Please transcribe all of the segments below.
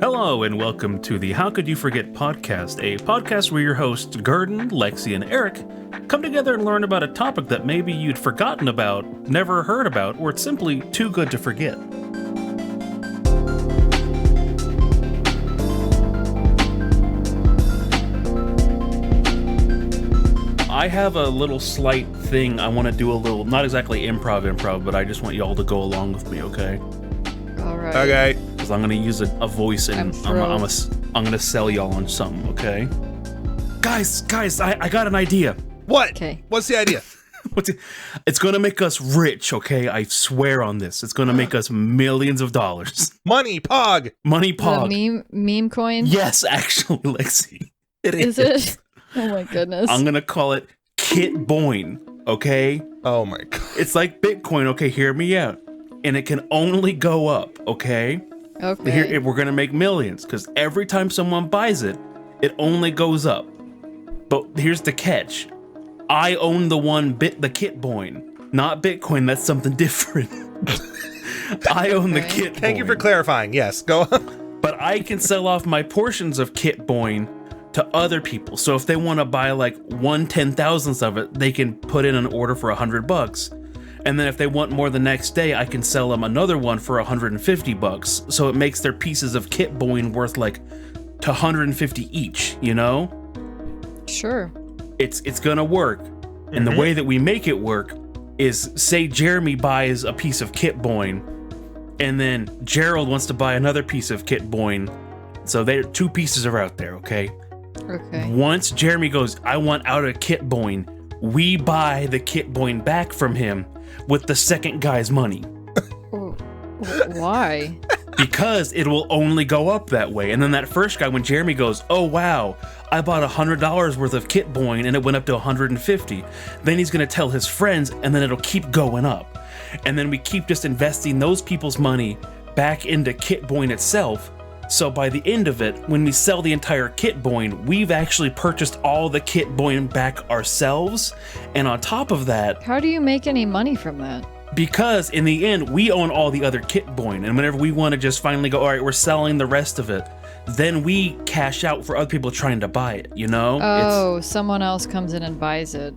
Hello and welcome to the How Could You Forget podcast, a podcast where your hosts Gurdon, Lexi, and Eric come together and learn about a topic that maybe you'd forgotten about, never heard about, or it's simply too good to forget. I have a little slight thing I want to do a little, not exactly improv, but I just want y'all to go along with me, okay? All right. Okay. Because I'm going to use a voice and I'm going to sell y'all on something, okay? Guys, I got an idea. What? Okay. What's the idea? It's going to make us rich, okay? I swear on this. It's going to make us millions of dollars. Money, pog. Money pog. The meme coin? Yes, actually, Lexi. Is it? Oh my goodness. I'm going to call it Kitboin, okay? Oh my god. It's like Bitcoin, okay? Hear me out. And it can only go up, okay? Okay. Here, we're going to make millions because every time someone buys it, it only goes up. But here's the catch. I own the Kitboin, not Bitcoin. That's something different. I own the Kitboin. Thank you for clarifying. Yes, go on. But I can sell off my portions of Kitboin to other people. So if they want to buy like 1/10,000th of it, they can put in an order for $100. And then if they want more the next day, I can sell them another one for $150. So it makes their pieces of Kitboin worth like to $150 each, you know? Sure. It's gonna work. And the way that we make it work is, say Jeremy buys a piece of Kitboin, and then Gerald wants to buy another piece of Kitboin. So two pieces are out there, okay? Okay. Once Jeremy goes, I want out of Kitboin, we buy the Kitboin back from him with the second guy's money. Why? Because it will only go up that way. And then that first guy, when Jeremy goes, oh wow, I bought $100 worth of Kitboin and it went up to $150. Then he's gonna tell his friends and then it'll keep going up. And then we keep just investing those people's money back into Kitboin itself. So by the end of it, when we sell the entire Kitboin, we've actually purchased all the Kitboin back ourselves. And on top of that, How do you make any money from that? because in the end, we own all the other Kitboin. And whenever we want to just finally go, all right, we're selling the rest of it, then we cash out for other people trying to buy it, you know? Oh, someone else comes in and buys it.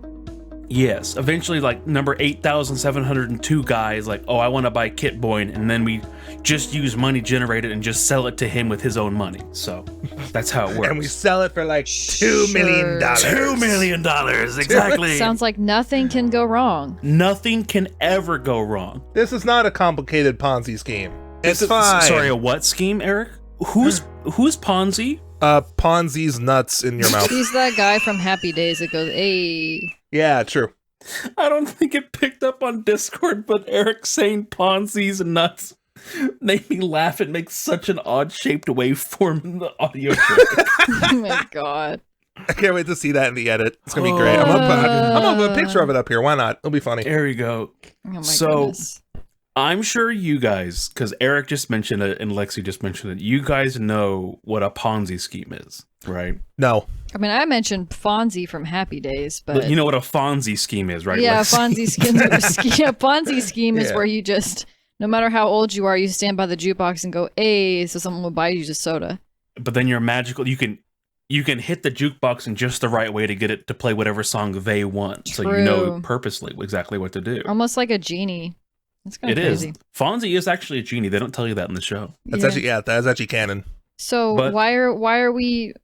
Yes. Eventually, like, number 8,702 guy is like, oh, I want to buy Kitboin. And then we just use money generated and just sell it to him with his own money. So that's how it works. And we sell it for like $2 million. $2 million, exactly. Sounds like nothing can go wrong. Nothing can ever go wrong. This is not a complicated Ponzi scheme. It's fine. Sorry, a what scheme, Eric? Who's Ponzi? Ponzi's nuts in your mouth. He's that guy from Happy Days that goes, hey. Yeah, true. I don't think it picked up on Discord, but Eric saying Ponzi's nuts made me laugh. It makes such an odd-shaped waveform in the audio track. Oh my god. I can't wait to see that in the edit. It's gonna be great. I'm gonna put a picture of it up here. Why not? It'll be funny. There we go. Oh my So, goodness. I'm sure you guys, because Eric just mentioned it and Lexi just mentioned it, you guys know what a Ponzi scheme is, right? No. I mean, I mentioned Fonzie from Happy Days, but You know what a Fonzi scheme is, right? yeah, Lexi? Ponzi scheme. A Ponzi scheme is Yeah. where you just, no matter how old you are, you stand by the jukebox and go, "Hey," so someone will buy you just soda. But then you're magical. You can hit the jukebox in just the right way to get it to play whatever song they want. So you know True. purposely exactly what to do. Almost like a genie. It's kind It of is. crazy. Fonzie is actually a genie. They don't tell you that in the show. That's Yeah. actually canon. So But- why are we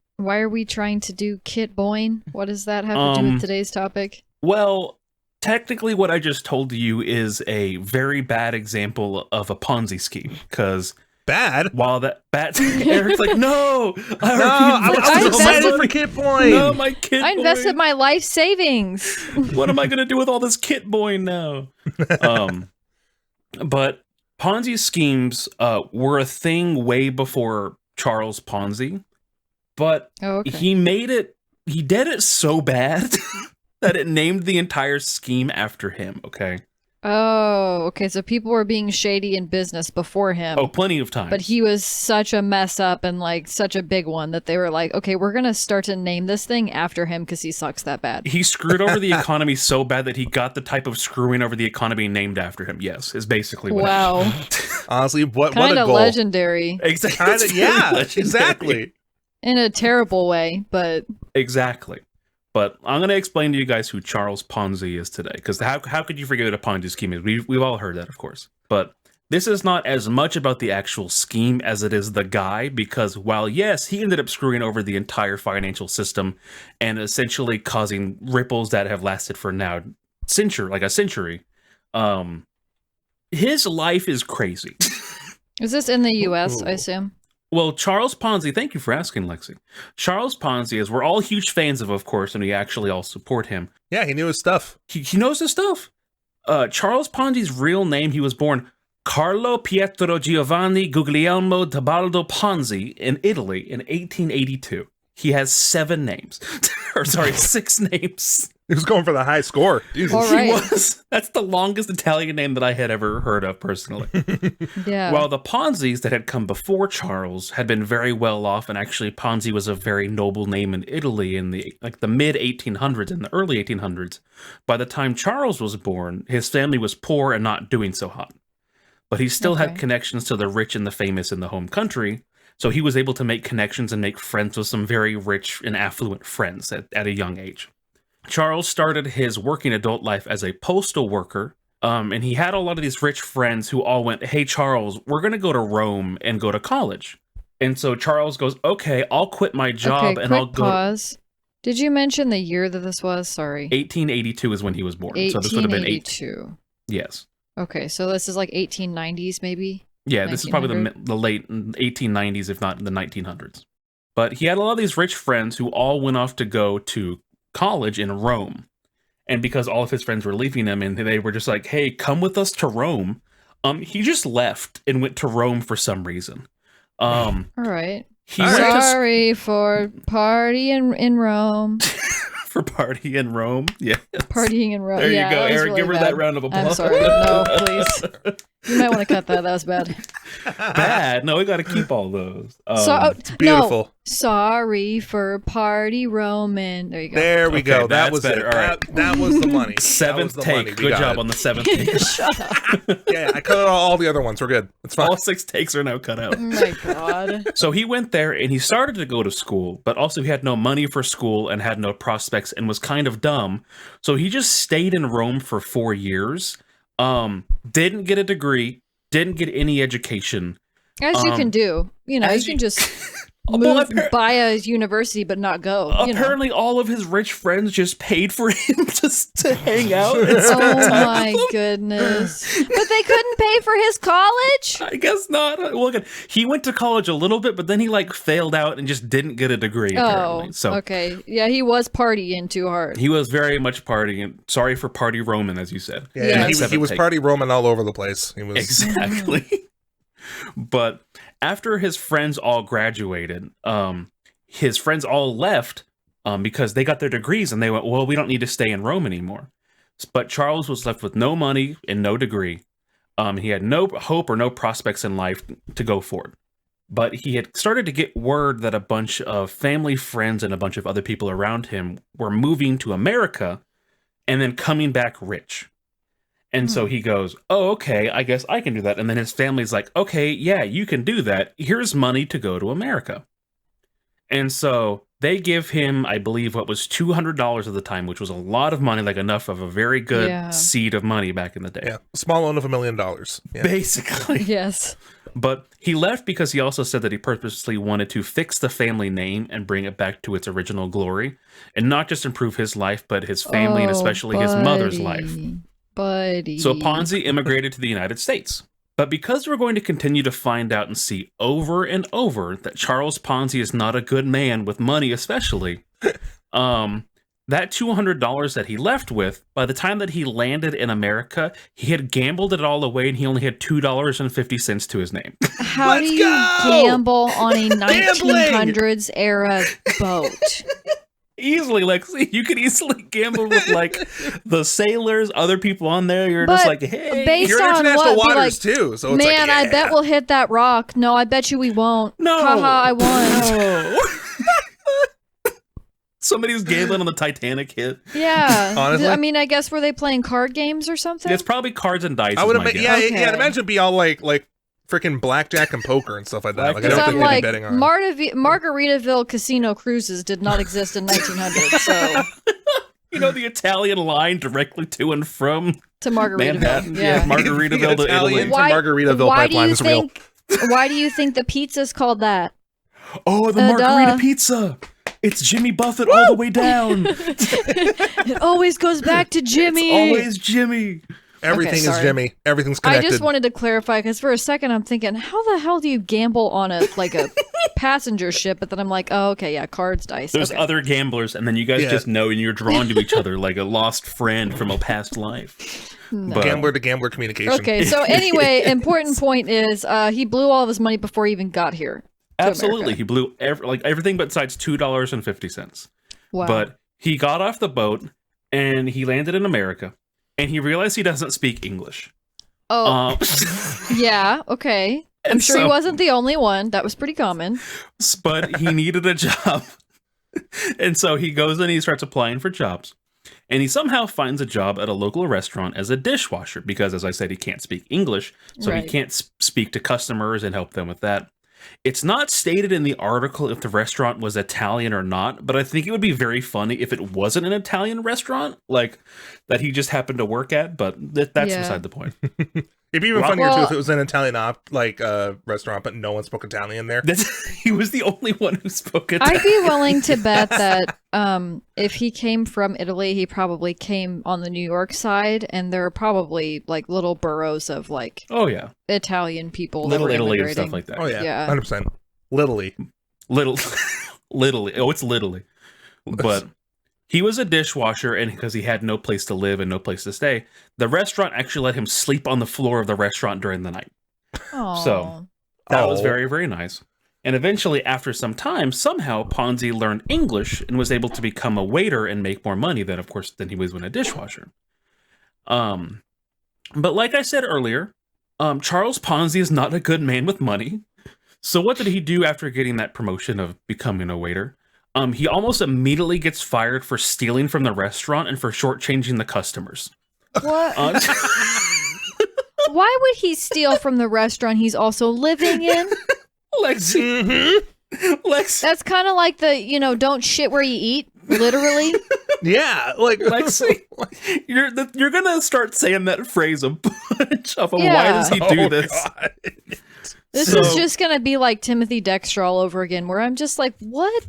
trying to do Kitboin? What does that have to do with today's topic? Well, technically what I just told you is a very bad example of a Ponzi scheme. Because Bad? while that Eric's like, no! I was excited invested- for Kitboin. No, my Kitboin. I invested my life savings. What am I going to do with all this Kitboin now? But Ponzi schemes were a thing way before Charles Ponzi, but Oh, okay. he did it so bad that it named the entire scheme after him, okay? Oh, okay. So people were being shady in business before him. Oh, plenty of times. But he was such a mess up and like such a big one that they were like, okay, we're going to start to name this thing after him because he sucks that bad. He screwed over the economy so bad that he got the type of screwing over the economy named after him. Yes, is basically what Wow. Honestly, what a Kind of goal. legendary. Exactly. Yeah, exactly. In a terrible way, but Exactly. But I'm going to explain to you guys who Charles Ponzi is today, because how could you forget what a Ponzi scheme is? We've all heard that, of course. But this is not as much about the actual scheme as it is the guy, because while, yes, he ended up screwing over the entire financial system and essentially causing ripples that have lasted for now a century, his life is crazy. is this in the U.S., I assume? Well, Charles Ponzi, thank you for asking, Lexi. Charles Ponzi, as we're all huge fans of course, and we actually all support him. Yeah, he knew his stuff. He knows his stuff. Charles Ponzi's real name, he was born Carlo Pietro Giovanni Guglielmo Tebaldo Ponzi in Italy in 1882. He has 7 names. Or sorry, 6 names. He was going for the high score. Jesus. All right. He was. That's the longest Italian name that I had ever heard of personally. Yeah. While the Ponzis that had come before Charles had been very well off, and actually Ponzi was a very noble name in Italy in the mid 1800s and the early 1800s. By the time Charles was born, his family was poor and not doing so hot. But he still had connections to the rich and the famous in the home country, so he was able to make connections and make friends with some very rich and affluent friends at a young age. Charles started his working adult life as a postal worker, and he had a lot of these rich friends who all went, hey, Charles, we're going to go to Rome and go to college. And so Charles goes, okay, I'll quit my job and I'll go. Pause. Did you mention the year that this was? Sorry. 1882 is when he was born. So this would have been 1882. Yes. Okay, so this is like 1890s maybe? Yeah, this is probably the late 1890s, if not the 1900s. But he had a lot of these rich friends who all went off to go to college in Rome. And because all of his friends were leaving him and they were just like, hey, come with us to Rome, he just left and went to Rome for some reason. All right. He Sorry for party in Rome. For party in Rome? Yeah. Partying in Rome. There you yeah, go, Eric. really Give her bad. that round of applause. I'm sorry. No, please. You might want to cut that. That was bad. Bad? No, we got to keep all those. It's beautiful. No, sorry for party Roman. There you go. There we go. That that's was better. it. All right. That was the money. Seventh take. Good job on the 7th take. Shut up. Yeah, I cut out all the other ones. We're good. It's fine. All 6 takes are now cut out. Oh my god. So he went there and he started to go to school, but also he had no money for school and had no prospects and was kind of dumb. So he just stayed in Rome for 4 years. Didn't get a degree, didn't get any education. As you can do. You know, you can just buy a university but not go. Apparently all of his rich friends just paid for him just to hang out. And oh my goodness. But they couldn't pay for his college? I guess not. Well, look, he went to college a little bit, but then he failed out and just didn't get a degree, apparently. So okay. Yeah, he was partying too hard. he was very much partying. Sorry for party Roman, as you said. Yeah, he was party roaming all over the place. He was Exactly. But after his friends all graduated, his friends all left because they got their degrees and they went, well, we don't need to stay in Rome anymore. But Charles was left with no money and no degree. He had no hope or no prospects in life to go forward. But he had started to get word that a bunch of family friends and a bunch of other people around him were moving to America and then coming back rich. And so he goes, oh, okay, I guess I can do that. And then his family's like, okay, yeah, you can do that. Here's money to go to America. And so they give him, I believe, what was $200 at the time, which was a lot of money, like enough of a very good seed of money back in the day. Yeah, a small loan of $1 million. Yeah. Basically. Yes. But he left because he also said that he purposely wanted to fix the family name and bring it back to its original glory. And not just improve his life, but his family and especially his mother's life. So Ponzi immigrated to the United States. But because we're going to continue to find out and see over and over that Charles Ponzi is not a good man with money especially, that $200 that he left with, by the time that he landed in America, he had gambled it all away and he only had $2.50 to his name. How do you gamble on a 1900s era boat? Easily, Lexi. You could easily gamble with like the sailors, other people on there. You're just like, hey, based you're in on international what? Be waters like, too. So it's man, like, I bet we'll hit that rock. No, I bet you we won't. No. Haha, I won. No. Somebody's gambling on the Titanic hit. Yeah. Honestly? I mean, I guess were they playing card games or something? It's probably cards and dice. I would is my imagine, guess. yeah, I'd imagine it'd be all like freaking blackjack and poker and stuff like that. Like I Because don't I'm think they'd like, be betting on. Margaritaville casino cruises did not exist in 1900, so You know, the Italian line directly to and from to Margaritaville. Manhattan. Yeah. Margaritaville to Italian Italy. to Margaritaville why do pipeline you is real. Why do you think the pizza's called that? Oh, the margarita duh. pizza. It's Jimmy Buffett all the way down. It always goes back to Jimmy. It's always Jimmy. Everything is sorry. Jimmy. Everything's I connected. just wanted to clarify because for a second I'm thinking, how the hell do you gamble on a passenger ship? But then I'm like, oh, okay, yeah, cards, dice. There's okay. other gamblers, and then you guys just know, and you're drawn to each other like a lost friend from a past life. But, Gambler to gambler communication. Okay, so anyway, important point is he blew all of his money before he even got here. absolutely, he blew everything besides $2.50. Wow. But he got off the boat, and he landed in America, and he realized he doesn't speak English. Oh, yeah, okay. I'm And sure he so- wasn't the only one. That was pretty common. But he needed a job. And so he goes and he starts applying for jobs. And he somehow finds a job at a local restaurant as a dishwasher because, as I said, he can't speak English. So Right. he can't speak to customers and help them with that. It's not stated in the article if the restaurant was Italian or not, but I think it would be very funny if it wasn't an Italian restaurant, like that he just happened to work at, but that's Yeah. beside the point. It'd be even funnier Well- too if it was an Italian restaurant, but no one spoke Italian there. He was the only one who spoke Italian. I'd be willing to bet that if he came from Italy, he probably came on the New York side, and there are probably like little boroughs of like Oh, yeah. Italian people that Little were Italy and immigrating. stuff like that. Oh yeah, Yeah. 100%. Literally. Little oh, it's Little. But he was a dishwasher, and because he had no place to live and no place to stay, the restaurant actually let him sleep on the floor of the restaurant during the night. Aw. So that was Oh. very, very nice. And eventually, after some time, somehow Ponzi learned English and was able to become a waiter and make more money than, of course, than he was when a dishwasher. But like I said earlier, Charles Ponzi is not a good man with money. So what did he do after getting that promotion of becoming a waiter? He almost immediately gets fired for stealing from the restaurant and for shortchanging the customers. What? Uh, Why would he steal from the restaurant he's also living in? Lexi, Lex, That's kind of like the, don't shit where you eat, literally. Yeah, like Lexi, you're gonna start saying that phrase a bunch of why Yeah. does he do Oh, this? God. This So- is just going to be like Timothy Dexter all over again, where I'm just like, what?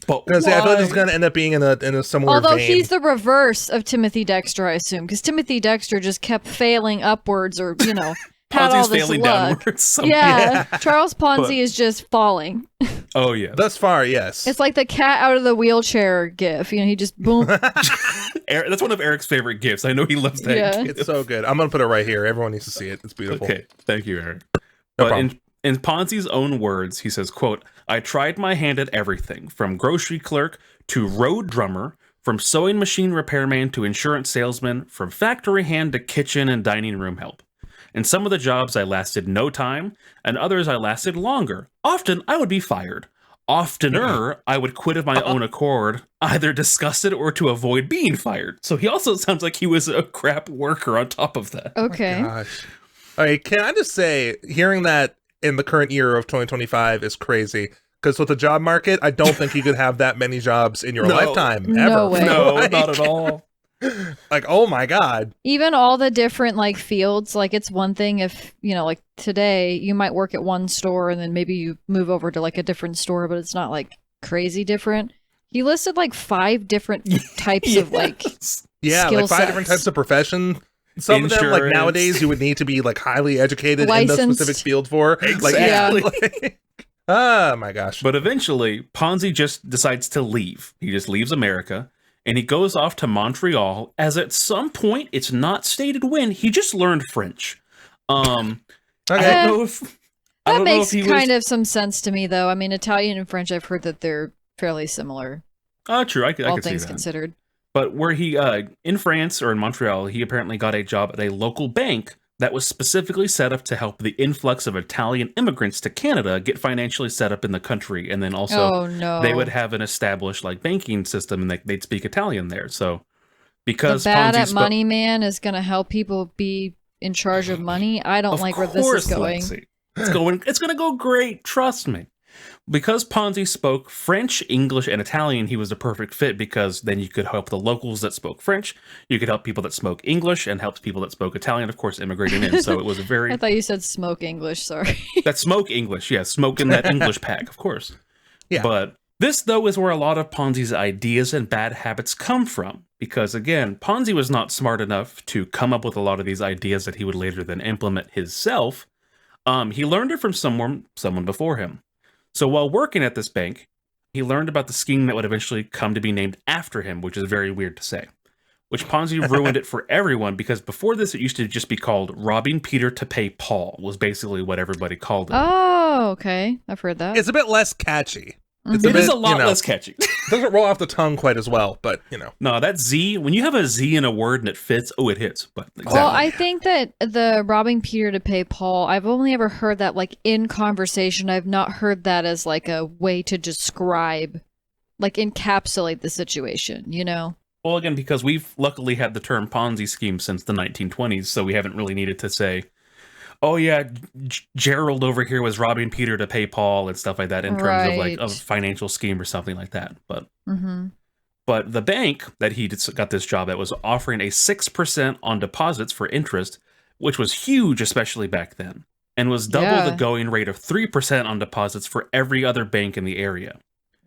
But I feel like why? it's gonna end up being in a similar Although vein. he's the reverse of Timothy Dexter, I assume, because Timothy Dexter just kept failing upwards or, had all Ponzi's this failing luck. downwards. somehow. Yeah, Charles Ponzi But- is just falling. Oh yeah. Thus far, yes. It's like the cat out of the wheelchair gif. He just boom. That's one of Eric's favorite gifts. I know he loves that. Yeah. gif. It's so good. I'm gonna put it right here. Everyone needs to see it. It's beautiful. Okay, thank you, Eric. No But problem. in Ponzi's own words, he says, quote, "I tried my hand at everything, from grocery clerk to road drummer, from sewing machine repairman to insurance salesman, from factory hand to kitchen and dining room help. In some of the jobs I lasted no time, and others I lasted longer. Often I would be fired. Oftener, I would quit of my own accord, either disgusted or to avoid being fired." So he also sounds like he was a crap worker on top of that. Okay. Gosh. All right, can I just say, hearing that in the current year of 2025 is crazy. Because with the job market, I don't think you could have that many jobs in your No. lifetime ever. No way. No, Like- not at all. Like, oh my God. Even all the different like fields, like it's one thing if, like today you might work at one store and then maybe you move over to like a different store, but it's not like crazy different. He listed like 5 different types of like Yes. Yeah, skill like 5 different sets. types of profession. Some of them, like Insurance. nowadays, you would need to be like highly educated in the Licensed. specific field for. Like, yeah. Exactly. like- oh my gosh. But eventually, Ponzi just decides to leave. He just leaves America, and he goes off to Montreal, as at some point, it's not stated when, he just learned French. I Okay. don't know if... I that don't know makes if he kind was, of some sense to me though. I mean, Italian and French, I've heard that they're fairly similar. Oh, true. I all could see things that. considered. But where he, in France or in Montreal, he apparently got a job at a local bank that was specifically set up to help the influx of Italian immigrants to Canada get financially set up in the country. And then also Oh no. they would have an established like banking system and they'd speak Italian there. So The because bad Ponzi at money man is going to help people be in charge of money. I don't of like where this is course, going. Lexi, it's going to go great, trust me. Because Ponzi spoke French, English, and Italian, he was the perfect fit because then you could help the locals that spoke French, you could help people that spoke English, and help people that spoke Italian, of course, immigrating in. So it was a very... I thought you said smoke English, sorry. that smoke English, yeah, smoke in that English pack, of course. Yeah. But this, though, is where a lot of Ponzi's ideas and bad habits come from. Because, again, Ponzi was not smart enough to come up with a lot of these ideas that he would later then implement himself. He learned it from someone before him. So while working at this bank, he learned about the scheme that would eventually come to be named after him, which is very weird to say. Which Ponzi ruined it for everyone because before this it used to just be called robbing Peter to pay Paul, was basically what everybody called it. Oh, okay. I've heard that. It's a bit less catchy. It's It is bit, a lot less catchy. Doesn't roll off the tongue quite as well, but No, that Z, when you have a Z in a word and it fits, it hits. But exactly. Well, I think that the robbing Peter to pay Paul, I've only ever heard that like in conversation. I've not heard that as like a way to describe, like encapsulate the situation, you know? Well, again, because we've luckily had the term Ponzi scheme since the 1920s, so we haven't really needed to say, oh yeah, Gerald over here was robbing Peter to pay Paul and stuff like that in terms of like a financial scheme or something like that. But but the bank that he got this job at was offering a 6% on deposits for interest, which was huge, especially back then, and was double the going rate of 3% on deposits for every other bank in the area.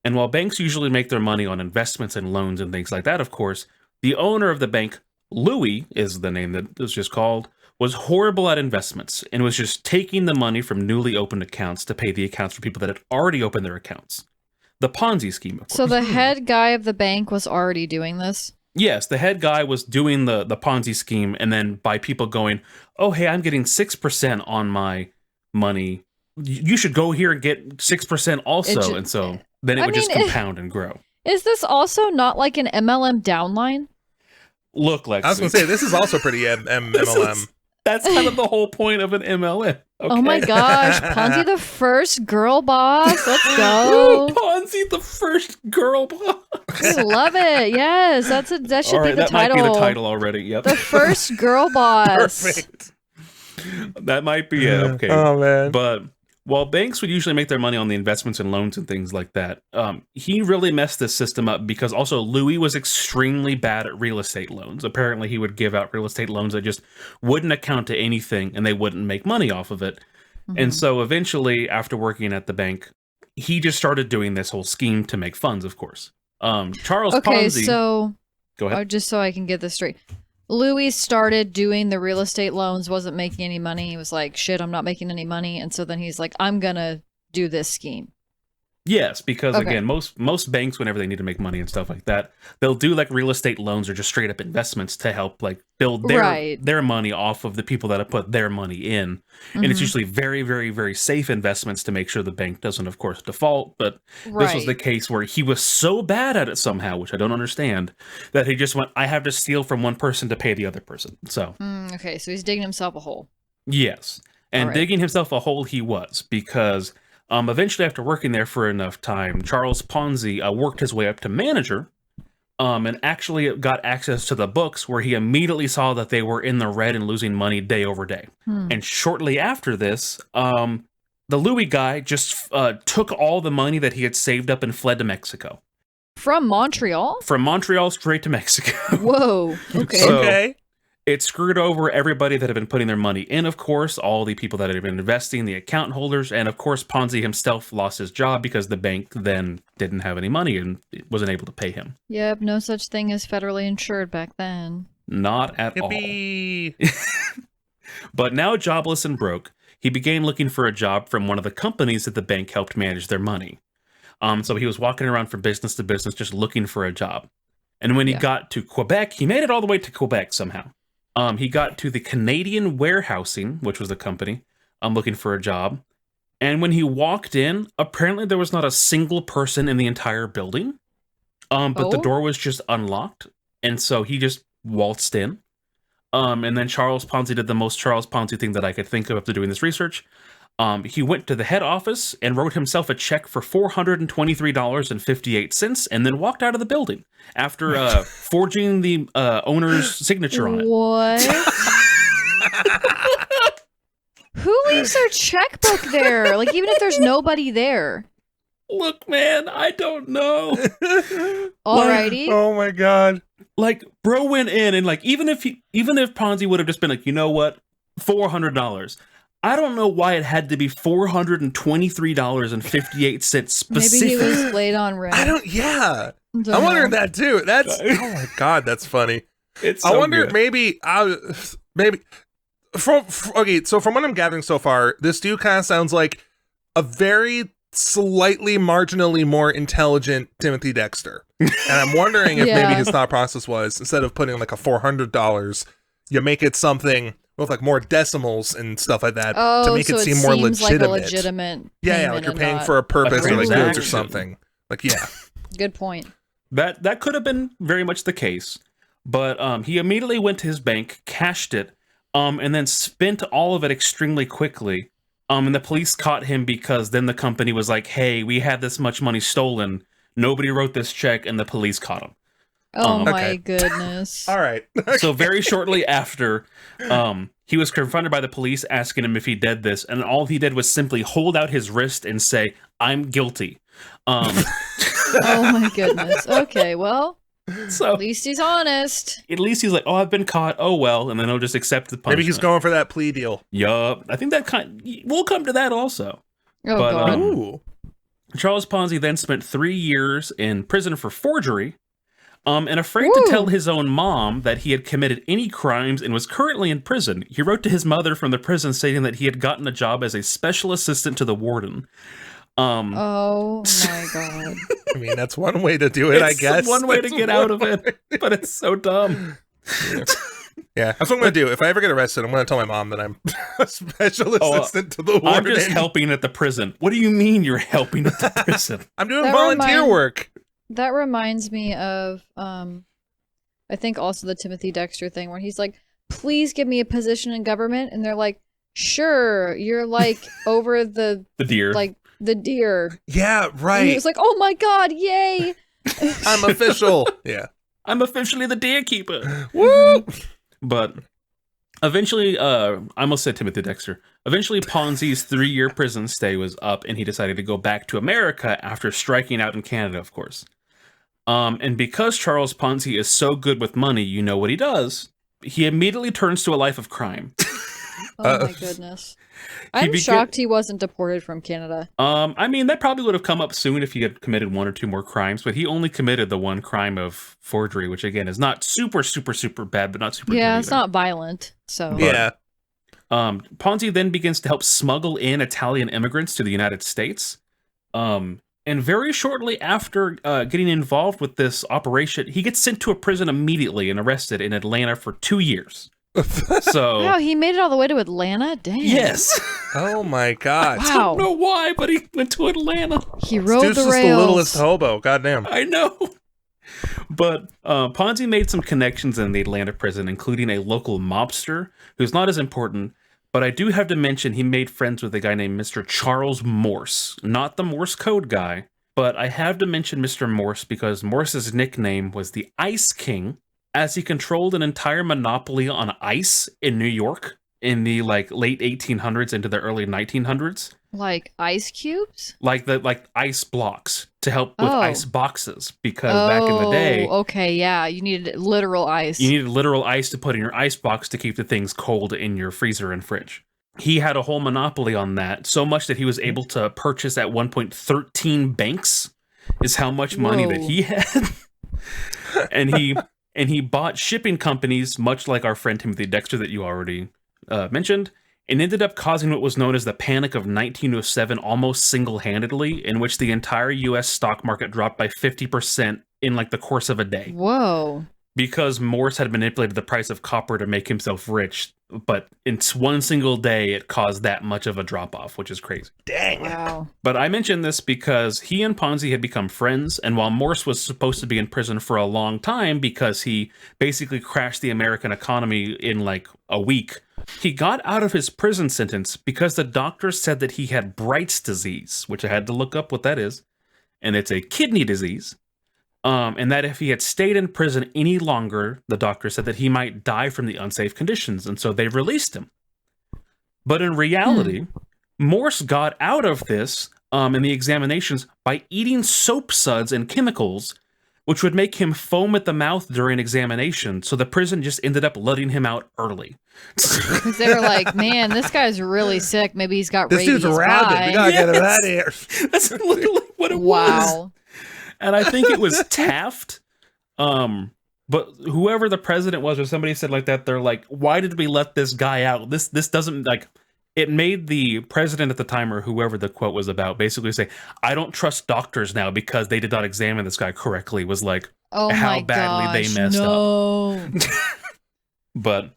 And while banks usually make their money on investments and loans and things like that, of course, the owner of the bank, Louis is the name that it was just called, was horrible at investments and was just taking the money from newly opened accounts to pay the accounts for people that had already opened their accounts. The Ponzi scheme, of course. So the head guy of the bank was already doing this? Yes, the head guy was doing the Ponzi scheme, and then by people going, oh, hey, I'm getting 6% on my money. You should go here and get 6% also. And so then it would just compound and grow. Is this also not like an MLM downline? Look, Lexi. I was going to say, this is also pretty MLM. That's kind of the whole point of an MLM. Okay. Oh my gosh, Ponzi the first girl boss. Let's go. Ponzi the first girl boss. I love it. Yes, that should be the title. That might be the title already. Yep. The first girl boss. Perfect. That might be it. Okay. Oh man. But while banks would usually make their money on the investments and loans and things like that, he really messed this system up because also Louis was extremely bad at real estate loans. Apparently, he would give out real estate loans that just wouldn't account to anything and they wouldn't make money off of it. And so eventually, after working at the bank, he just started doing this whole scheme to make funds, of course. Charles Ponzi... so... Go ahead. Just so I can get this straight. Louis started doing the real estate loans, wasn't making any money. He was like, shit, I'm not making any money. And so then he's like, I'm going to do this scheme. Yes, because again, most banks, whenever they need to make money and stuff like that, they'll do like real estate loans or just straight up investments to help like build their money off of the people that have put their money in. And it's usually very, very, very safe investments to make sure the bank doesn't, of course, default. But this was the case where he was so bad at it somehow, which I don't understand, that he just went, I have to steal from one person to pay the other person. So okay, so he's digging himself a hole. Yes, and digging himself a hole he was, because eventually, after working there for enough time, Charles Ponzi worked his way up to manager and actually got access to the books where he immediately saw that they were in the red and losing money day over day. And shortly after this, the Louis guy just took all the money that he had saved up and fled to Mexico. From Montreal? From Montreal straight to Mexico. Whoa. Okay. So, it screwed over everybody that had been putting their money in, of course, all the people that had been investing, the account holders, and of course, Ponzi himself lost his job because the bank then didn't have any money and wasn't able to pay him. Yep, no such thing as federally insured back then. Not at all. But now jobless and broke, he began looking for a job from one of the companies that the bank helped manage their money. So he was walking around from business to business just looking for a job. And when he got to Quebec, he made it all the way to Quebec somehow. He got to the Canadian Warehousing, which was the company, looking for a job. And when he walked in, apparently there was not a single person in the entire building. But the Oh? door was just unlocked, and so he just waltzed in. And then Charles Ponzi did the most Charles Ponzi thing that I could think of after doing this research. He went to the head office and wrote himself a check for $423.58 and then walked out of the building after forging the owner's signature on it. What? Who leaves their checkbook there? Like, even if there's nobody there. Look, man, I don't know. Alrighty. Oh my god. Like, bro went in and like, even if Ponzi would have just been like, you know what, $400. I don't know why it had to be $423.58 specific. Maybe he was late on rent. Yeah. Don't I'm wondering know. that too. That's, oh my god, that's funny. It's I so wonder, good. maybe okay, so from what I'm gathering so far, this dude kind of sounds like a very slightly marginally more intelligent Timothy Dexter. And I'm wondering if Yeah. maybe his thought process was, instead of putting like a $400, you make it something with like more decimals and stuff like that Oh, to make so it seem more seems legitimate. like a legitimate Yeah, payment like you're and paying not- for a purpose or like goods or transaction. something. Like, yeah. Good point. That could have been very much the case, but he immediately went to his bank, cashed it, and then spent all of it extremely quickly. And the police caught him because then the company was like, "Hey, we had this much money stolen. Nobody wrote this check," and the police caught him. Oh my Okay. goodness. All right. So very shortly after, he was confronted by the police asking him if he did this, and all he did was simply hold out his wrist and say, "I'm guilty." Oh my goodness. Okay, well, So at least he's honest. at least he's like, "Oh, I've been caught. Oh well," and then he'll just accept the punishment. Maybe he's going for that plea deal. Yup. I think that we'll come to that also. Oh But, god. Ooh. Charles Ponzi then spent 3 years in prison for forgery, and afraid Woo. to tell his own mom that he had committed any crimes and was currently in prison. He wrote to his mother from the prison stating that he had gotten a job as a special assistant to the warden. Oh my god. I mean, that's one way to do it, I It's guess. one way to That's get one out of way. it, but it's so dumb. Yeah, that's what I'm going to do. If I ever get arrested, I'm going to tell my mom that I'm a special Oh, assistant to the warden. I'm just helping at the prison. What do you mean you're helping at the prison? I'm doing That volunteer remind- work. That reminds me of I think also the Timothy Dexter thing where he's like, "Please give me a position in government." And they're like, "Sure, you're like over the The deer. like the deer." Yeah, And he right. was like, "Oh my god, yay." I'm official. Yeah. I'm officially the deer keeper. Woo! But eventually, I almost said Timothy Dexter. Eventually, Ponzi's 3-year prison stay was up, and he decided to go back to America after striking out in Canada, of course. And because Charles Ponzi is so good with money, you know what he does? He immediately turns to a life of crime. Oh my goodness. I'm beca- shocked he wasn't deported from Canada. I mean, that probably would have come up soon if he had committed 1 or 2 more crimes, but he only committed the one crime of forgery, which again is not super, super, super bad, but not super Yeah, good it's either. not violent. So Yeah. Ponzi then begins to help smuggle in Italian immigrants to the United States. And very shortly after getting involved with this operation, he gets sent to a prison immediately and arrested in Atlanta for 2 years. So, wow, he made it all the way to Atlanta? Dang. yes. Oh my god. I Wow. don't know why, but he went to Atlanta. He This rode dude's the just rails. the littlest hobo. Goddamn. I know. But Ponzi made some connections in the Atlanta prison, including a local mobster who's not as important, but I do have to mention he made friends with a guy named Mr. Charles Morse. Not the Morse code guy, but I have to mention Mr. Morse because Morse's nickname was the Ice King, as he controlled an entire monopoly on ice in New York in the late 1800s into the early 1900s. Like ice cubes? Like ice blocks to help with Oh. ice boxes, because back in the day Okay, yeah. You needed literal ice. you needed literal ice to put in your ice box to keep the things cold in your freezer and fridge. He had a whole monopoly on that, so much that he was able to purchase at one point 13 banks is how much money that Whoa. he had. and he bought shipping companies, much like our friend Timothy Dexter that you already mentioned, and ended up causing what was known as the Panic of 1907 almost single-handedly, in which the entire U.S. stock market dropped by 50% in like the course of a day. Whoa. because Morse had manipulated the price of copper to make himself rich, but in one single day it caused that much of a drop-off, which is crazy. Dang. Wow. But I mentioned this because he and Ponzi had become friends, and while Morse was supposed to be in prison for a long time because he basically crashed the American economy in like a week, he got out of his prison sentence because the doctors said that he had Bright's disease, which I had to look up what that is, and it's a kidney disease. And that if he had stayed in prison any longer, the doctor said that he might die from the unsafe conditions, and so they released him. But in reality, Morse got out of this in the examinations by eating soap suds and chemicals, which would make him foam at the mouth during examination, so the prison just ended up letting him out early. Because they were like, man, this guy's really sick. Maybe he's got This rabies. dude's rabid. We gotta get him out of here. That's literally what it was. Wow. And I think it was Taft. But whoever the president was or somebody said like that, they're like, why did we let this guy out? This doesn't, like, it made the president at the time or whoever the quote was about basically say, I don't trust doctors now because they did not examine this guy correctly, was like how badly they messed up. But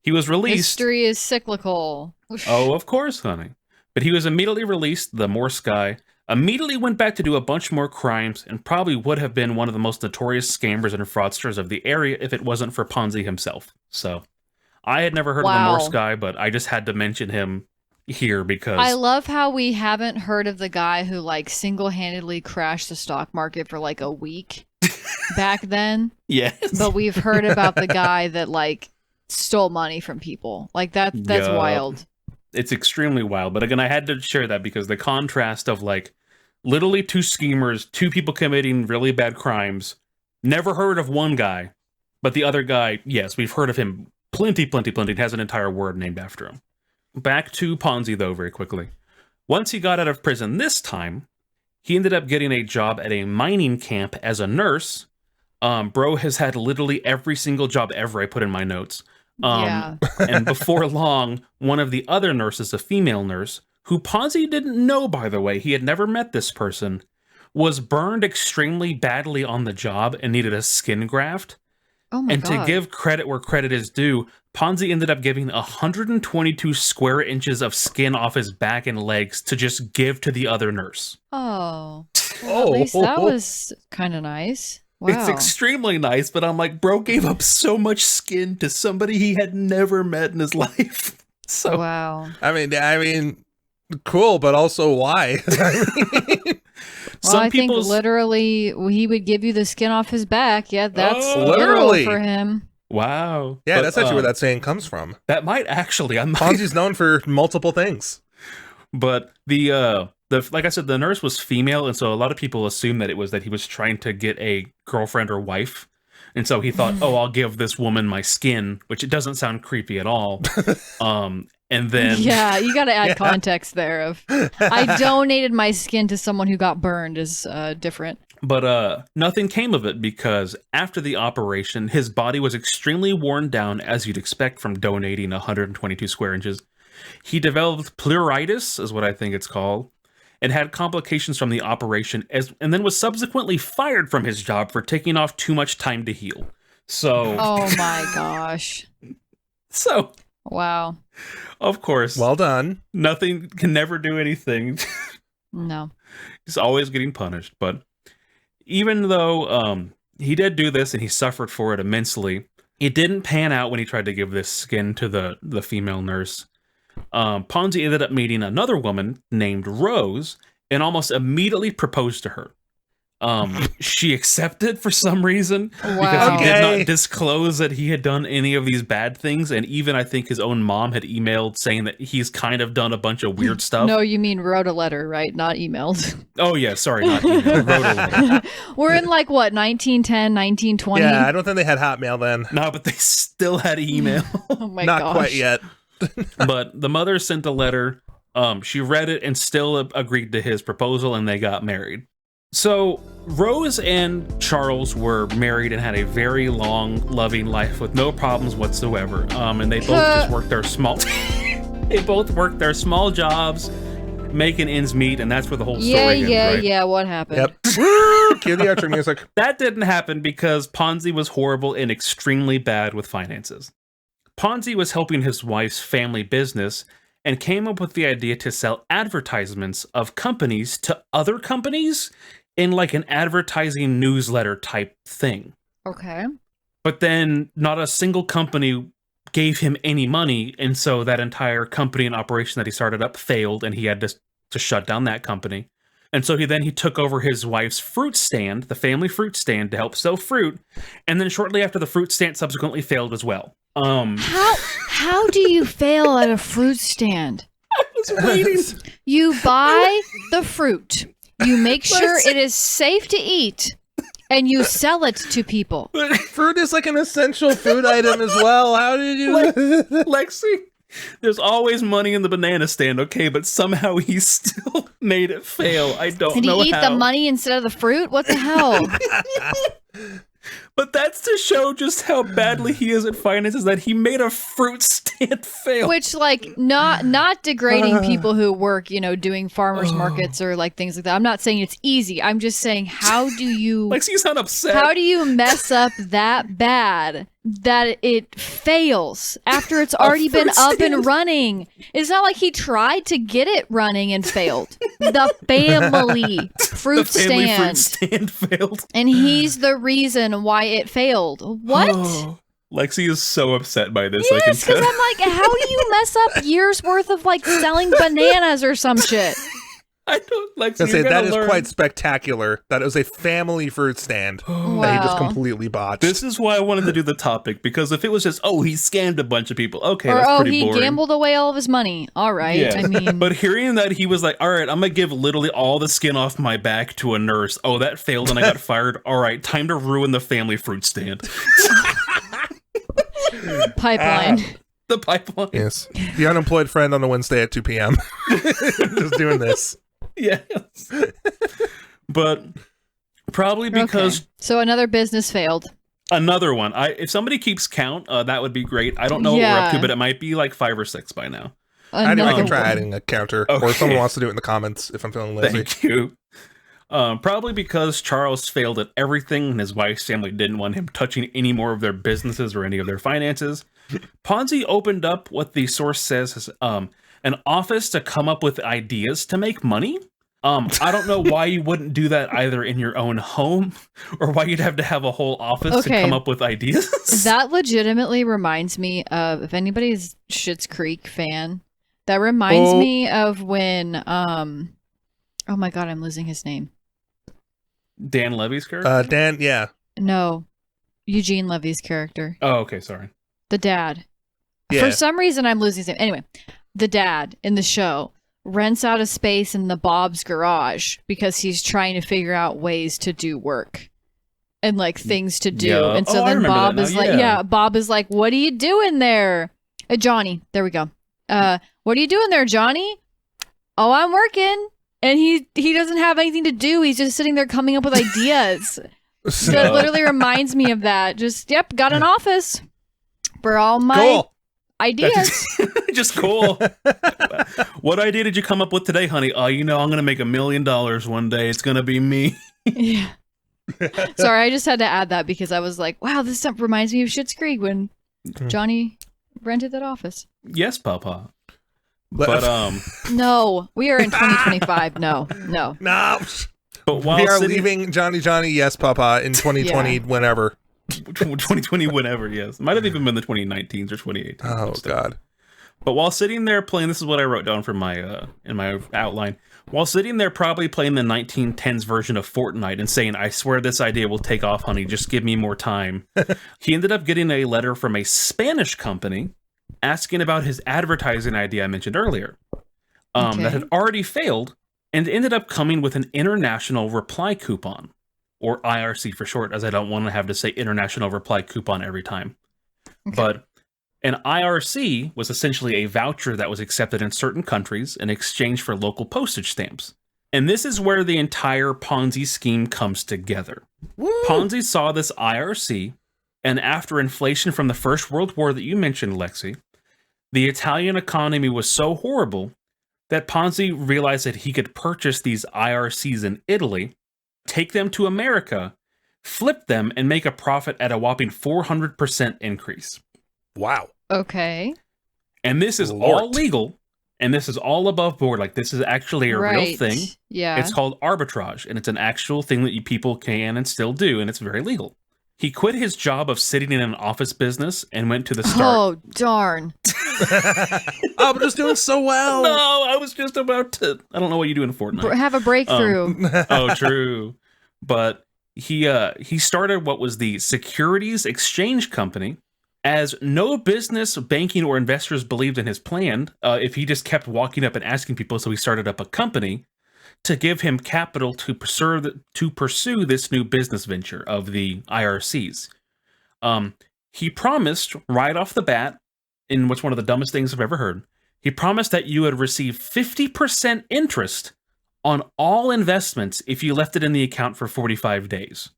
he was released. History is cyclical. Oh, of course, honey. But he was immediately released, the Morse guy. Immediately went back to do a bunch more crimes and probably would have been one of the most notorious scammers and fraudsters of the area if it wasn't for Ponzi himself. So I had never heard of the Morse guy, but I just had to mention him here because I love how we haven't heard of the guy who like single-handedly crashed the stock market for like a week back then. Yes. But we've heard about the guy that like stole money from people. Like that's wild. It's extremely wild. But again, I had to share that because the contrast of like literally two schemers, two people committing really bad crimes. Never heard of one guy, but the other guy, yes, we've heard of him plenty, has an entire word named after him. Back to Ponzi, though, very quickly. Once he got out of prison this time, he ended up getting a job at a mining camp as a nurse. Bro has had literally every single job ever, I put in my notes. And before long, one of the other nurses, a female nurse, who Ponzi didn't know, by the way, he had never met this person, was burned extremely badly on the job and needed a skin graft. Oh my God. To give credit where credit is due, Ponzi ended up giving 122 square inches of skin off his back and legs to just give to the other nurse. Oh. Well, at least that was kind of nice. Wow. It's extremely nice, but I'm like, bro gave up so much skin to somebody he had never met in his life. So wow. I mean, cool, but also why? Well, I think literally he would give you the skin off his back. Yeah, that's literally for him. Wow. Yeah, that's actually where that saying comes from. That might actually. Ponzi's known for multiple things. But the like I said, the nurse was female, and so a lot of people assume that it was that he was trying to get a girlfriend or wife. And so he thought, oh, I'll give this woman my skin, which it doesn't sound creepy at all. And then yeah, you got to add context there of I donated my skin to someone who got burned is different. But nothing came of it because after the operation, his body was extremely worn down, as you'd expect from donating 122 square inches. He developed pleuritis, is what I think it's called, and had complications from the operation, and then was subsequently fired from his job for taking off too much time to heal. So, oh my gosh. So, wow. Of course. Well done. Nothing can never do anything. No. He's always getting punished. But even though he did do this and he suffered for it immensely, it didn't pan out when he tried to give this skin to the female nurse. Ponzi ended up meeting another woman named Rose and almost immediately proposed to her. She accepted for some reason because he did not disclose that he had done any of these bad things, and even I think his own mom had emailed saying that he's kind of done a bunch of weird stuff. No, you mean wrote a letter, right? Not emailed. Oh yeah, sorry, not emailed. Wrote a letter. We're in like what, 1910, 1920? Yeah, I don't think they had Hotmail then. No, but they still had email. Oh my gosh. Not quite yet. But the mother sent a letter. She read it and still agreed to his proposal, and they got married. So Rose and Charles were married and had a very long, loving life with no problems whatsoever. And they both just worked their small. They both worked their small jobs, making ends meet, and that's where the whole story ends, right? Yeah. What happened? Yep. Woo! Cue the outro music. That didn't happen because Ponzi was horrible and extremely bad with finances. Ponzi was helping his wife's family business and came up with the idea to sell advertisements of companies to other companies in like an advertising newsletter type thing. Okay. But then not a single company gave him any money, and so that entire company and operation that he started up failed, and he had to shut down that company. And so he took over his wife's fruit stand, the family fruit stand, to help sell fruit, and then shortly after the fruit stand subsequently failed as well. How do you fail at a fruit stand? I was waiting. You buy the fruit, you make sure it is safe to eat, and you sell it to people. Fruit is like an essential food item as well. How did you... Lexi, there's always money in the banana stand, okay, but somehow he still made it fail. I don't know how. Did he eat the money instead of the fruit? What the hell? But that's to show just how badly he is at finances, that he made a fruit stand fail. Which, like, not degrading people who work, doing farmers markets or like things like that. I'm not saying it's easy. I'm just saying, how do you... Lexi's not upset. How do you mess up that bad that it fails after it's already been up and running? It's not like he tried to get it running and failed. The family fruit stand failed. And he's the reason why it failed. What? Oh, Lexi is so upset by this. Yes, because I'm like, how do you mess up years worth of like selling bananas or some shit? I don't, Lexi, I say that is quite spectacular. That was a family fruit stand that he just completely botched. This is why I wanted to do the topic, because if it was just, he scammed a bunch of people, okay, or, that's pretty boring. He gambled away all of his money. All right, yeah. I mean... But hearing that he was like, all right, I'm going to give literally all the skin off my back to a nurse. Oh, that failed and I got fired. All right, time to ruin the family fruit stand. Pipeline. The pipeline. Yes. The unemployed friend on a Wednesday at 2 p.m. Just doing this. Yes. But probably because... Okay. So another business failed. Another one. If somebody keeps count, that would be great. I don't know what we're up to, but it might be like 5 or 6 by now. I can try adding a counter. Okay. Or if someone wants to do it in the comments if I'm feeling lazy. Thank you. Probably because Charles failed at everything and his wife's family didn't want him touching any more of their businesses or any of their finances. Ponzi opened up what the source says is an office to come up with ideas to make money. I don't know why you wouldn't do that either in your own home or why you'd have to have a whole office to come up with ideas. That legitimately reminds me of, if anybody's Schitt's Creek fan, that reminds me of when, oh my God, I'm losing his name. Dan Levy's character? Dan, yeah. No, Eugene Levy's character. Oh, okay, sorry. The dad. Yeah. For some reason, I'm losing his name. Anyway, the dad in the show rents out a space in the Bob's garage because he's trying to figure out ways to do work and like things to do. Yeah. And so then Bob is like, Bob is like, what are you doing there? Johnny, there we go. What are you doing there, Johnny? Oh, I'm working. And he doesn't have anything to do. He's just sitting there coming up with ideas. So it literally reminds me of that. Just, got an office for all my ideas. Just cool. What idea did you come up with today, honey? Oh, I'm going to make $1 million one day. It's going to be me. Yeah. Sorry, I just had to add that because I was like, wow, this stuff reminds me of Schitt's Creek when Johnny rented that office. Yes, Papa. But no, we are in 2025. No. But while we are leaving Johnny, yes, Papa, in 2020, whenever. 2020, whenever, yes. Might have even been the 2019s or 2018s. Oh, God. But while sitting there playing, this is what I wrote down for my in my outline. While sitting there probably playing the 1910s version of Fortnite and saying, I swear this idea will take off, honey, just give me more time. He ended up getting a letter from a Spanish company asking about his advertising idea I mentioned earlier, that had already failed, and ended up coming with an international reply coupon, or IRC for short, as I don't want to have to say international reply coupon every time. Okay. But an IRC was essentially a voucher that was accepted in certain countries in exchange for local postage stamps. And this is where the entire Ponzi scheme comes together. Woo! Ponzi saw this IRC, and after inflation from the First World War that you mentioned, Lexi, the Italian economy was so horrible that Ponzi realized that he could purchase these IRCs in Italy take them to America, flip them, and make a profit at a whopping 400% increase. Wow. Okay. And this is all legal, and this is all above board. Like, this is actually a real thing. Yeah. It's called arbitrage, and it's an actual thing that people can and still do, and it's very legal. He quit his job of sitting in an office business and went to the start. Oh, darn. I'm just doing so well. No, I was just about to. I don't know what you do in Fortnite. Have a breakthrough. Oh, true. But he started what was the Securities Exchange Company, as no business, banking, or investors believed in his plan. If he just kept walking up and asking people, so he started up a company to give him capital to pursue this new business venture of the IRCs. He promised right off the bat, in what's one of the dumbest things I've ever heard, he promised that you would receive 50% interest on all investments if you left it in the account for 45 days.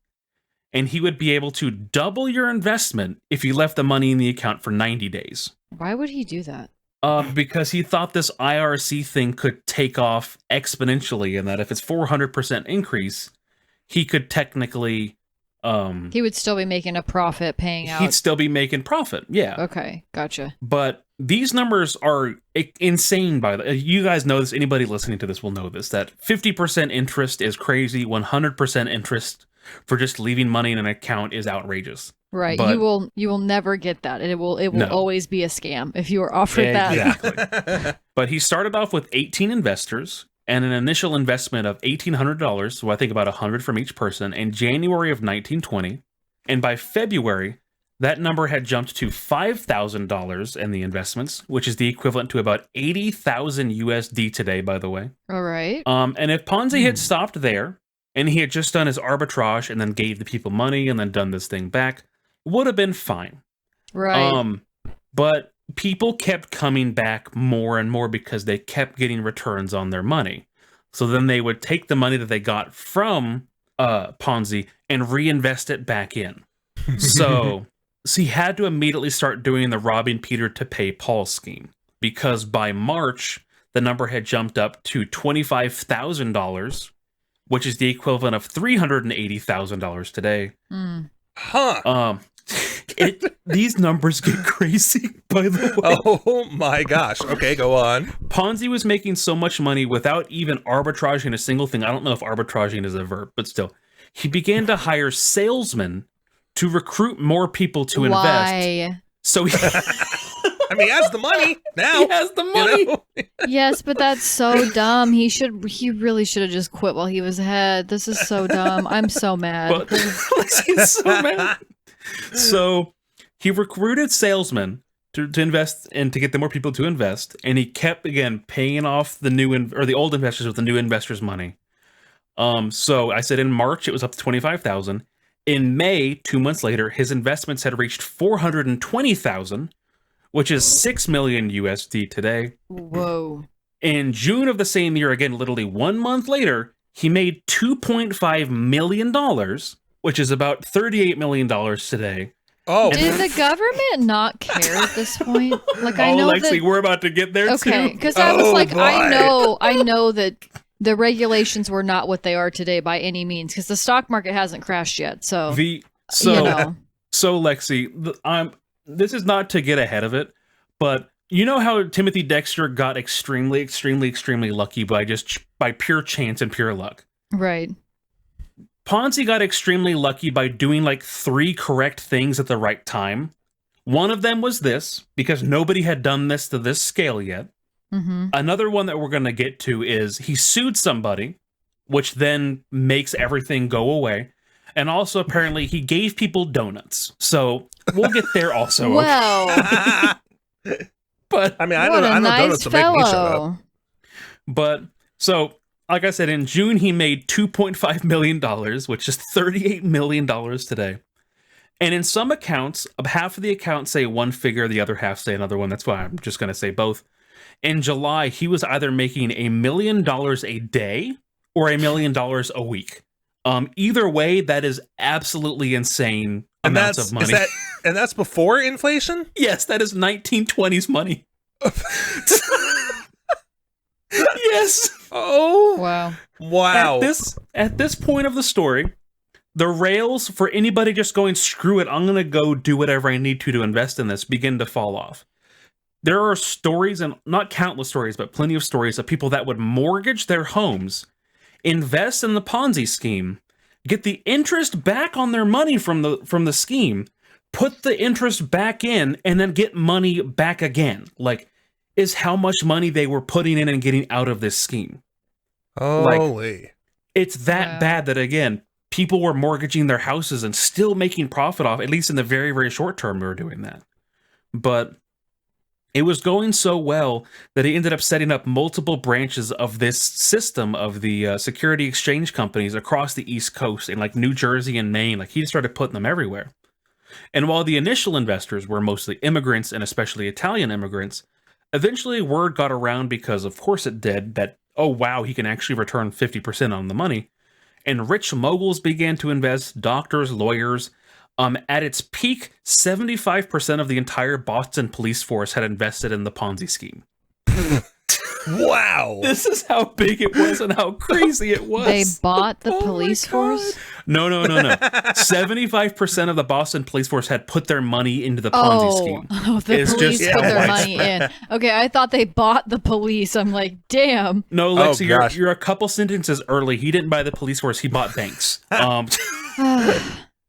And he would be able to double your investment if you left the money in the account for 90 days. Why would he do that? Because he thought this IRC thing could take off exponentially, and that if it's 400% increase, he could technically... he would still be making a profit paying out. He'd still be making profit, yeah. Okay, gotcha. But these numbers are insane. You guys know this, anybody listening to this will know this, that 50% interest is crazy, 100% interest for just leaving money in an account is outrageous. Right, but you will never get that. It will always be a scam if you are offered that. Exactly. But he started off with 18 investors and an initial investment of $1,800, so I think about $100 from each person, in January of 1920. And by February, that number had jumped to $5,000 in the investments, which is the equivalent to about 80,000 USD today, by the way. All right. And if Ponzi had stopped there, and he had just done his arbitrage and then gave the people money and then done this thing back, would have been fine. Right. But people kept coming back more and more because they kept getting returns on their money. So then they would take the money that they got from Ponzi and reinvest it back in. So he had to immediately start doing the robbing Peter to pay Paul scheme, because by March, the number had jumped up to $25,000, which is the equivalent of $380,000 today. Huh. These numbers get crazy, by the way. Oh my gosh. Okay, go on. Ponzi was making so much money without even arbitraging a single thing. I don't know if arbitraging is a verb, but still. He began to hire salesmen to recruit more people to invest. Why? So he... I mean, he has the money now. He has the money. You know? Yes, but that's so dumb. He really should have just quit while he was ahead. This is so dumb. I'm so mad. But he's so mad. So he recruited salesmen to invest and to get the more people to invest, and he kept again paying off the the old investors with the new investors' money. So I said in March it was up to 25,000. In May, 2 months later, his investments had reached 420,000, which is 6 million USD today. Whoa. In June of the same year, again, literally 1 month later, he made $2.5 million, which is about $38 million today. Oh, Did the government not care at this point? Like, I know Lexi, we're about to get there okay, too. because I was like, boy. I know that the regulations were not what they are today by any means, because the stock market hasn't crashed yet. So, you know. So Lexi, this is not to get ahead of it, but you know how Timothy Dexter got extremely, extremely, extremely lucky by pure chance and pure luck. Right. Ponzi got extremely lucky by doing like 3 correct things at the right time. One of them was this, because nobody had done this to this scale yet. Mm-hmm. Another one that we're going to get to is he sued somebody, which then makes everything go away. And also, apparently, he gave people donuts. So we'll get there also. Well, but I mean, I what know a nice donuts will make me shut up. fellow. But so, like I said, in June he made $2.5 million, which is $38 million today. And in some accounts, half of the accounts say one figure, the other half say another one. That's why I'm just going to say both. In July, he was either making $1 million a day or $1 million a week. Either way, that is absolutely insane amounts of money. And that's before inflation? Yes, that is 1920s money. Yes. Oh, Wow. wow. At this point of the story, the rails for anybody just going, screw it, I'm going to go do whatever I need to invest in this, begin to fall off. There are stories, and not countless stories, but plenty of stories of people that would mortgage their homes, invest in the Ponzi scheme, get the interest back on their money from the scheme, put the interest back in, and then get money back again. Like, is how much money they were putting in and getting out of this scheme. Holy. It's that bad that, again, people were mortgaging their houses and still making profit off, at least in the very, very short term, we were doing that. But it was going so well that he ended up setting up multiple branches of this system of the security exchange companies across the East Coast in like New Jersey and Maine. Like, he started putting them everywhere. And while the initial investors were mostly immigrants, and especially Italian immigrants, eventually word got around, because of course it did, that, oh wow, he can actually return 50% on the money. And rich moguls began to invest, doctors, lawyers. At its peak, 75% of the entire Boston police force had invested in the Ponzi scheme. Wow. This is how big it was and how crazy it was. They bought the police force? No. 75% of the Boston police force had put their money into the Ponzi scheme. Oh, the police put their money in. Okay, I thought they bought the police. I'm like, damn. No, Lexi, you're a couple sentences early. He didn't buy the police force. He bought banks.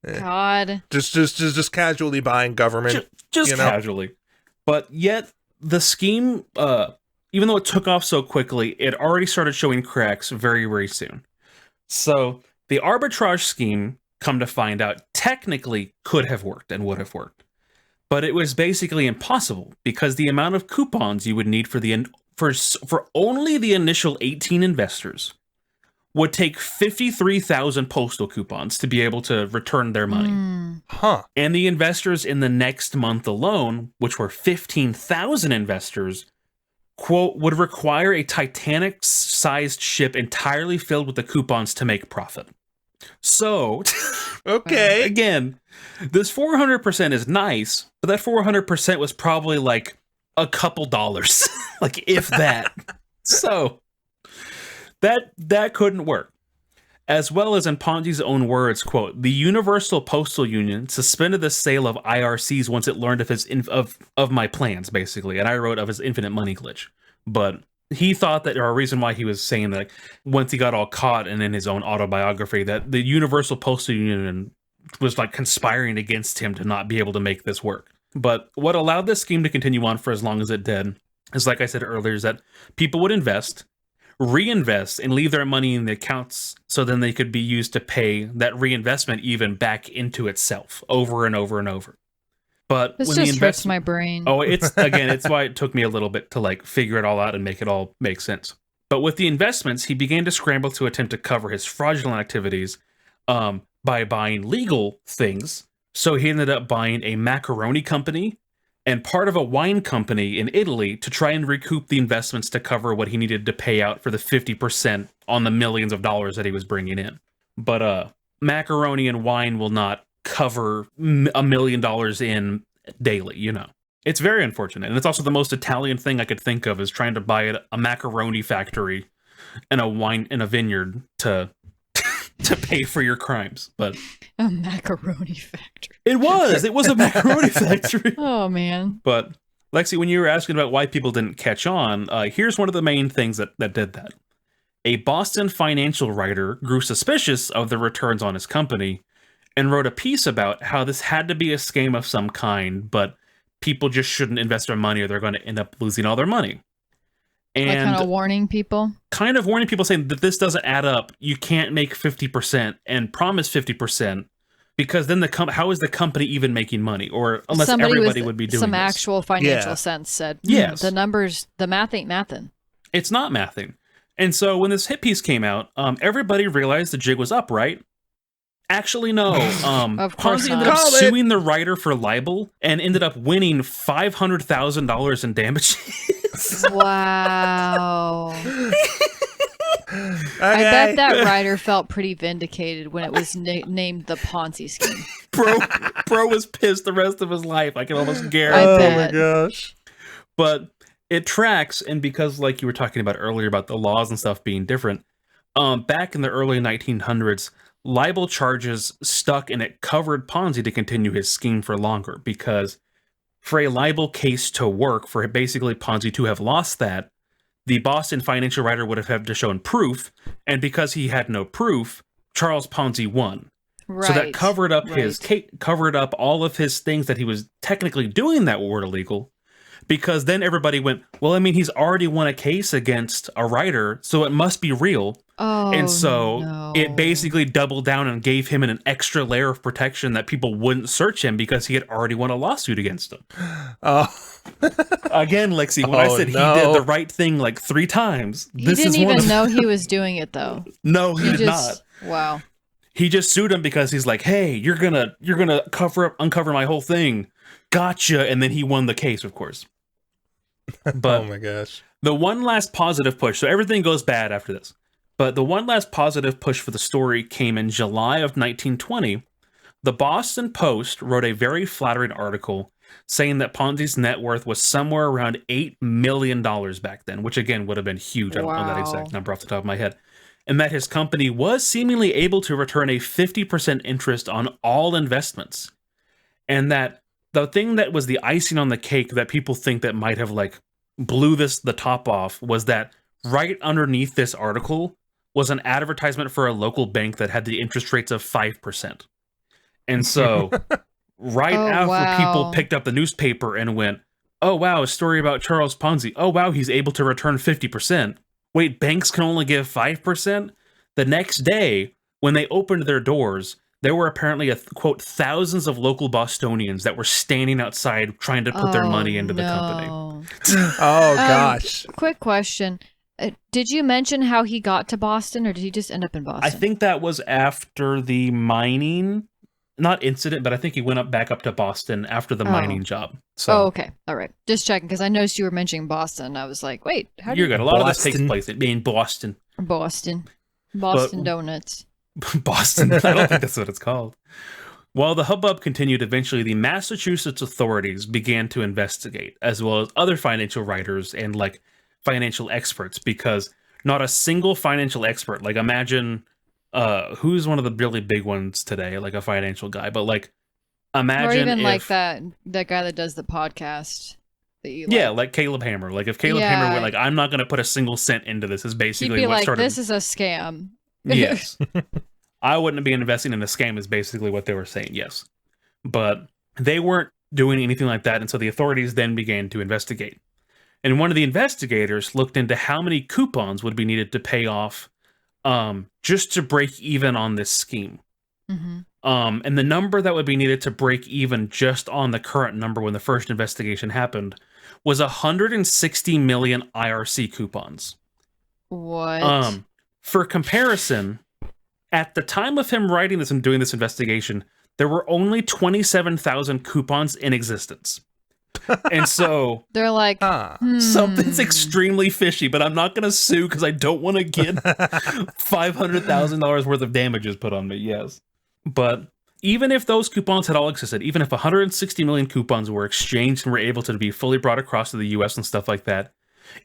God. Just casually buying government. Just casually. But yet, the scheme, even though it took off so quickly, it already started showing cracks very, very soon. So, the arbitrage scheme, come to find out, technically could have worked and would have worked. But it was basically impossible, because the amount of coupons you would need for only the initial 18 investors would take 53,000 postal coupons to be able to return their money. Huh. And the investors in the next month alone, which were 15,000 investors, quote, would require a Titanic-sized ship entirely filled with the coupons to make profit. So, okay. Again, this 400% is nice, but that 400% was probably like a couple dollars, like if that. So, that couldn't work. As well as, in Ponzi's own words, quote, the Universal Postal Union suspended the sale of IRCs once it learned of his of my plans, basically. And I wrote of his infinite money glitch. But he thought that, or a reason why he was saying that, once he got all caught, and in his own autobiography, that the Universal Postal Union was like conspiring against him to not be able to make this work. But what allowed this scheme to continue on for as long as it did is, like I said earlier, is that people would invest, reinvest, and leave their money in the accounts, so then they could be used to pay that reinvestment even back into itself over and over and over. But this when just hurts my brain. Oh, it's why it took me a little bit to like figure it all out and make it all make sense. But with the investments, he began to scramble to attempt to cover his fraudulent activities by buying legal things. So he ended up buying a macaroni company and part of a wine company in Italy to try and recoup the investments to cover what he needed to pay out for the 50% on the millions of dollars that he was bringing in. But macaroni and wine will not cover $1 million in daily, you know. It's very unfortunate. And it's also the most Italian thing I could think of, is trying to buy a macaroni factory and a vineyard to pay for your crimes. But a macaroni factory. It was a macaroni factory. Oh man. But Lexi, when you were asking about why people didn't catch on, here's one of the main things that did that. A Boston financial writer grew suspicious of the returns on his company and wrote a piece about how this had to be a scam of some kind, but people just shouldn't invest their money or they're going to end up losing all their money. And like kind of warning people? Kind of warning people, saying that this doesn't add up. You can't make 50% and promise 50%, because then how is the company even making money? Or unless somebody everybody would be doing some this. Actual financial sense said, yes, the numbers, the math ain't mathin'. It's not mathing. And so when this hit piece came out, everybody realized the jig was up, right? Actually, no. Of course Ponzi not. ended up suing the writer for libel and ended up winning $500,000 in damages. Wow. Okay. I bet that writer felt pretty vindicated when it was named the Ponzi scheme. Bro was pissed the rest of his life. I can almost I guarantee. bet. Oh my gosh. But it tracks, and because like you were talking about earlier about the laws and stuff being different, back in the early 1900s, libel charges stuck and it covered Ponzi to continue his scheme for longer, because for a libel case to work, for basically Ponzi to have lost that, the Boston financial writer would have had to show proof, and because he had no proof, Charles Ponzi won. Right. So that covered up covered up all of his things that he was technically doing that were illegal, because then everybody went, well, I mean, he's already won a case against a writer, so it must be real. Oh, and so no. it basically doubled down and gave him an extra layer of protection that people wouldn't search him because he had already won a lawsuit against him. Oh. Again, Lexi, when I said he did the right thing like 3 times, he didn't even know he was doing it, though. No, he did not. Wow. He just sued him because he's like, hey, you're gonna uncover my whole thing. Gotcha. And then he won the case, of course. But oh my gosh. The one last positive push, so everything goes bad after this, but the one last positive push for the story came in July of 1920. The Boston Post wrote a very flattering article saying that Ponzi's net worth was somewhere around $8 million back then, which again would have been huge. I don't know that exact number off the top of my head. And that his company was seemingly able to return a 50% interest on all investments. And that the thing that was the icing on the cake that people think that might have like blew the top off was that right underneath this article was an advertisement for a local bank that had the interest rates of 5%. And so after people picked up the newspaper and went, oh, wow, a story about Charles Ponzi. Oh, wow, he's able to return 50%. Wait, banks can only give 5%? The next day, when they opened their doors, there were apparently, quote, thousands of local Bostonians that were standing outside trying to put their money into the company. Oh, gosh. Quick question. Did you mention how he got to Boston, or did he just end up in Boston? I think that was after the mining, not incident, but I think he went back up to Boston after the mining job. So, okay. All right. Just checking, because I noticed you were mentioning Boston. I was like, wait, how do you're good. A lot of this takes place in Boston. Boston Donuts. Boston. I don't think that's what it's called. While the hubbub continued, eventually the Massachusetts authorities began to investigate, as well as other financial writers and like financial experts, because not a single financial expert, like imagine who's one of the really big ones today, like a financial guy, but like imagine, or even like that guy that does the podcast. Like Caleb Hammer. Like if Caleb Hammer went like, I'm not going to put a single cent into this, is basically what started. This is a scam. Yes. I wouldn't be investing in a scam is basically what they were saying, yes. But they weren't doing anything like that, and so the authorities then began to investigate. And one of the investigators looked into how many coupons would be needed to pay off just to break even on this scheme. Mm-hmm. And the number that would be needed to break even just on the current number when the first investigation happened was 160 million IRC coupons. What? For comparison, at the time of him writing this and doing this investigation, there were only 27,000 coupons in existence. And so they're like, something's extremely fishy, but I'm not going to sue because I don't want to get $500,000 worth of damages put on me. Yes. But even if those coupons had all existed, even if 160 million coupons were exchanged and were able to be fully brought across to the US and stuff like that,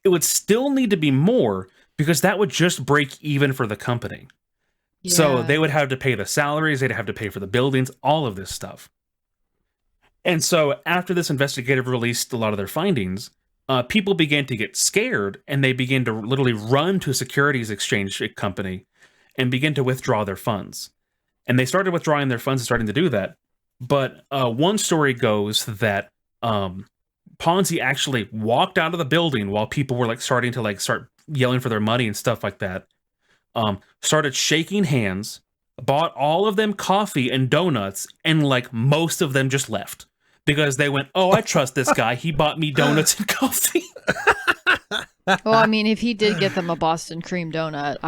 it would still need to be more, because that would just break even for the company. Yeah. So they would have to pay the salaries, they'd have to pay for the buildings, all of this stuff. And so after this investigative released a lot of their findings, people began to get scared, and they began to literally run to a securities exchange company and begin to withdraw their funds. And they started withdrawing their funds and starting to do that. But one story goes that Ponzi actually walked out of the building while people were like starting to like start yelling for their money and stuff like that. Started shaking hands, bought all of them coffee and donuts, and like most of them just left because they went, oh, I trust this guy. He bought me donuts and coffee. Well, I mean, if he did get them a Boston cream donut,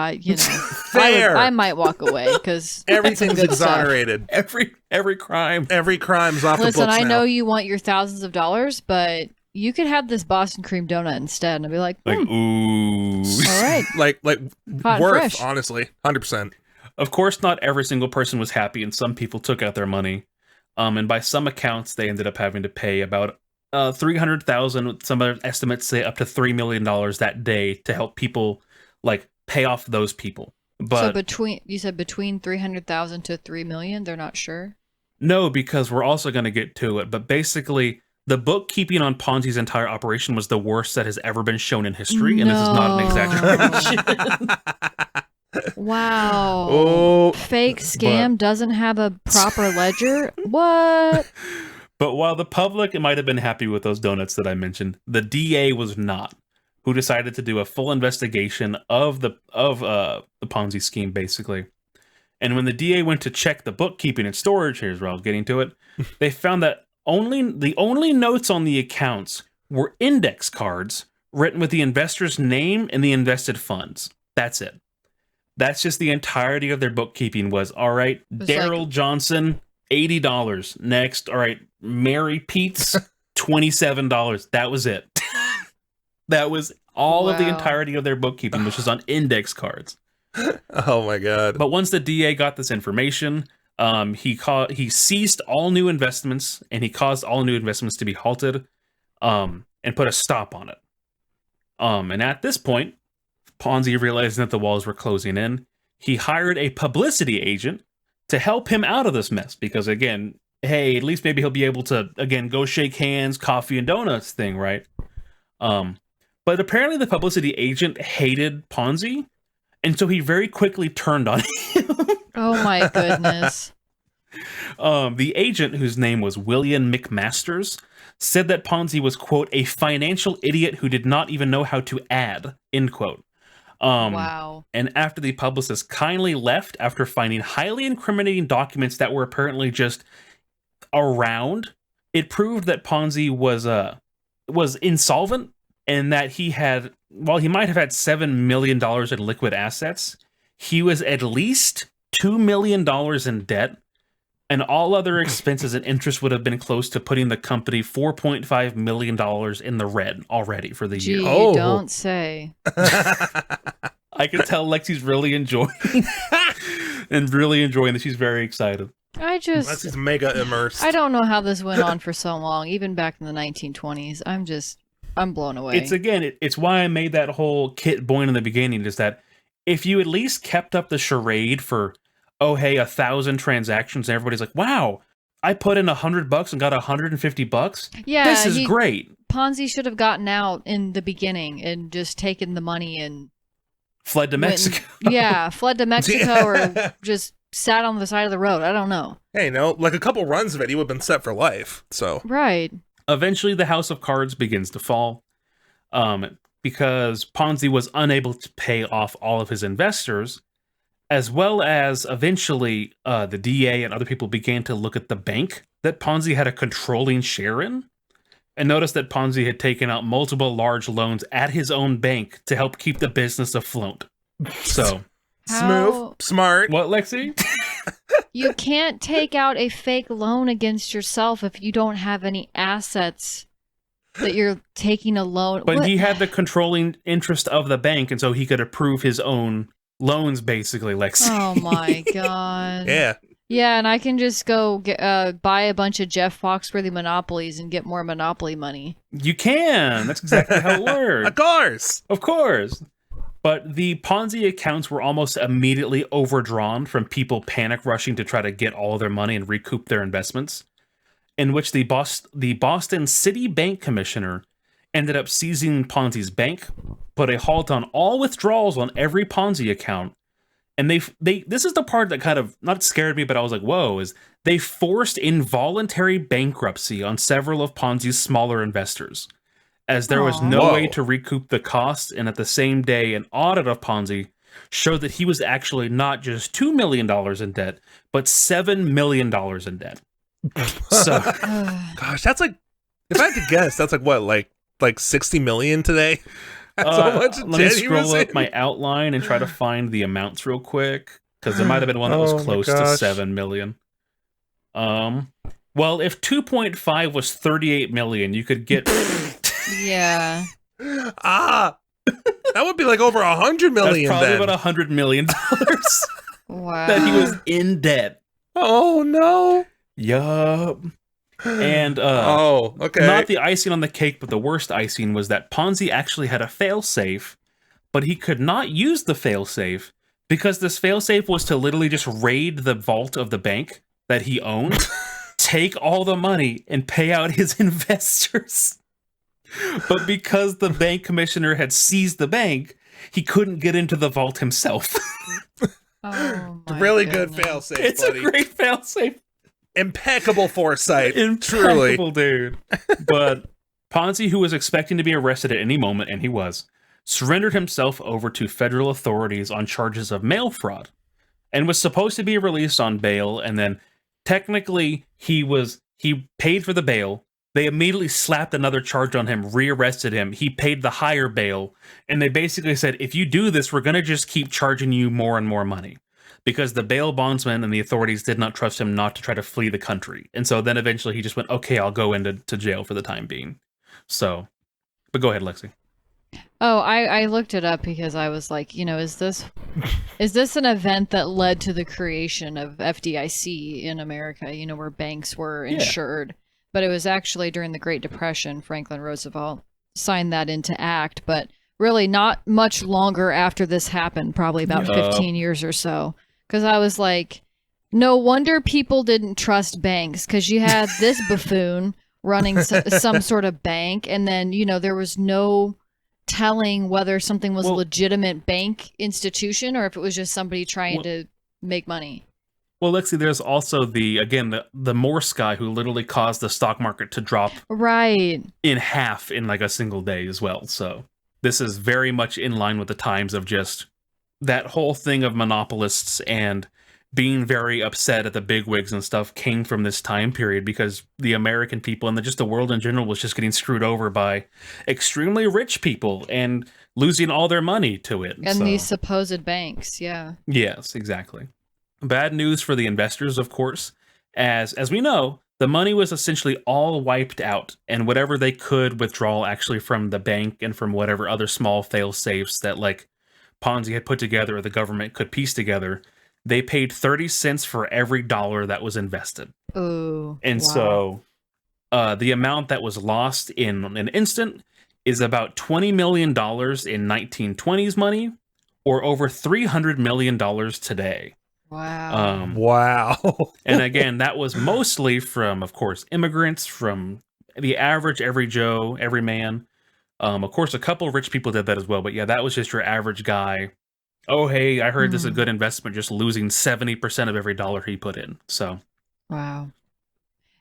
fair. I might walk away because everything's exonerated. Every crime's off the books now. Listen, I know you want your thousands of dollars, but you could have this Boston cream donut instead, and I'd be like, ooh, all right, like hot worth, fresh. Honestly, 100%. Of course, not every single person was happy, and some people took out their money. And by some accounts, they ended up having to pay about $300,000. Some other estimates say up to $3 million that day to help people like pay off those people. But you said between 300,000 to 3 million. They're not sure. no, because we're also going to get to it. But basically, the bookkeeping on Ponzi's entire operation was the worst that has ever been shown in history, and this is not an exaggeration. Wow. Oh, Fake scam doesn't have a proper ledger? What? But while the public might have been happy with those donuts that I mentioned, the DA was not, who decided to do a full investigation of the Ponzi scheme, basically. And when the DA went to check the bookkeeping and storage, here's where I was getting to it, they found that the only notes on the accounts were index cards written with the investor's name and the invested funds. That's it. That's just the entirety of their bookkeeping was, all right, Daryl Johnson, $80. Next, all right, Mary Pete's, $27. That was it. That was all of the entirety of their bookkeeping, which is on index cards. Oh my God. But once the DA got this information, he ceased all new investments, and he caused all new investments to be halted, and put a stop on it. And at this point, Ponzi, realizing that the walls were closing in, he hired a publicity agent to help him out of this mess. Because again, hey, at least maybe he'll be able to, again, go shake hands, coffee and donuts thing, right? But apparently the publicity agent hated Ponzi, and so he very quickly turned on him. Oh my goodness. The agent, whose name was William McMasters, said that Ponzi was, quote, a financial idiot who did not even know how to add, end quote. Wow. And after the publicist kindly left after finding highly incriminating documents that were apparently just around, it proved that Ponzi was insolvent, and that he had, while he might have had $7 million in liquid assets, he was at least $2 million in debt, and all other expenses and interest would have been close to putting the company $4.5 million in the red already for the year. Gee, you don't say. I can tell Lexi's really enjoying this. She's very excited. Lexi's mega immersed. I don't know how this went on for so long, even back in the 1920s. I'm blown away. It's why I made that whole Kit Boyne in the beginning, is that if you at least kept up the charade for, oh, hey, 1,000 transactions, and everybody's like, wow, I put in $100 and got $150. Yeah, this is great. Ponzi should have gotten out in the beginning and just taken the money and fled to Mexico. Fled to Mexico or just sat on the side of the road. I don't know. Hey, no, like a couple runs of it, he would have been set for life. So right. Eventually, the House of Cards begins to fall, because Ponzi was unable to pay off all of his investors, as well as eventually the DA and other people began to look at the bank that Ponzi had a controlling share in, and noticed that Ponzi had taken out multiple large loans at his own bank to help keep the business afloat. So, smooth, smart. What, Lexi? You can't take out a fake loan against yourself if you don't have any assets that you're taking a loan. But he had the controlling interest of the bank, and so he could approve his own loans, basically, Lexi. Oh my God. Yeah. Yeah, and I can just go buy a bunch of Jeff Foxworthy monopolies and get more monopoly money. You can. That's exactly how it works. Of course. Of course. But the Ponzi accounts were almost immediately overdrawn from people panic rushing to try to get all of their money and recoup their investments, in which the Boston City Bank Commissioner ended up seizing Ponzi's bank, put a halt on all withdrawals on every Ponzi account, and this is the part that kind of not scared me, but I was like, whoa, is they forced involuntary bankruptcy on several of Ponzi's smaller investors, as there was no way to recoup the costs, and at the same day, an audit of Ponzi showed that he was actually not just $2 million in debt, but $7 million in debt. So, gosh, that's like, if I had to guess, that's like what, like 60 million today? That's how much let me scroll up my outline and try to find the amounts real quick, because there might have been one that was close to 7 million. Well, if 2.5 was 38 million, you could get... Yeah. That would be like over 100 million. That's probably then. about $100 million. Wow. That he was in debt. Oh no. Yup. And okay. not the icing on the cake, but the worst icing was that Ponzi actually had a failsafe, but he could not use the failsafe because this failsafe was to literally just raid the vault of the bank that he owned, take all the money, and pay out his investors. But because the bank commissioner had seized the bank, he couldn't get into the vault himself. Oh my Really goodness. good failsafe, It's buddy. a great failsafe. Impeccable foresight. Impeccable, Truly. dude. But Ponzi, who was expecting to be arrested at any moment, and he was, surrendered himself over to federal authorities on charges of mail fraud and was supposed to be released on bail. And then technically he paid for the bail. They immediately slapped another charge on him, rearrested him. He paid the higher bail. And they basically said, if you do this, we're going to just keep charging you more and more money. Because the bail bondsman and the authorities did not trust him not to try to flee the country. And so then eventually he just went, okay, I'll go into jail for the time being. So, but go ahead, Lexi. Oh, I looked it up because I was like, is this an event that led to the creation of FDIC in America, where banks were insured? But it was actually during the Great Depression, Franklin Roosevelt signed that into act, but really not much longer after this happened, probably about 15 years or so. Because I was like, no wonder people didn't trust banks, because you had this buffoon running some sort of bank, and then, there was no telling whether something was a legitimate bank institution or if it was just somebody trying to make money. Well, Lexi, there's also the Morse guy who literally caused the stock market to drop in half in like a single day as well. So this is very much in line with the times of just that whole thing of monopolists and being very upset at the bigwigs and stuff came from this time period because the American people and just the world in general was just getting screwed over by extremely rich people and losing all their money to it. And these supposed banks, yeah. Yes, exactly. Bad news for the investors, of course. As we know, the money was essentially all wiped out, and whatever they could withdraw actually from the bank and from whatever other small fail safes that like Ponzi had put together or the government could piece together, they paid 30 cents for every dollar that was invested. Oh, and so the amount that was lost in an instant is about $20 million in 1920s money, or over $300 million today. Wow. Wow. And again, that was mostly from, of course, immigrants, from the average every Joe, every man. Of course, a couple of rich people did that as well. But yeah, that was just your average guy. Oh, hey, I heard this is a good investment, just losing 70% of every dollar he put in. So, wow.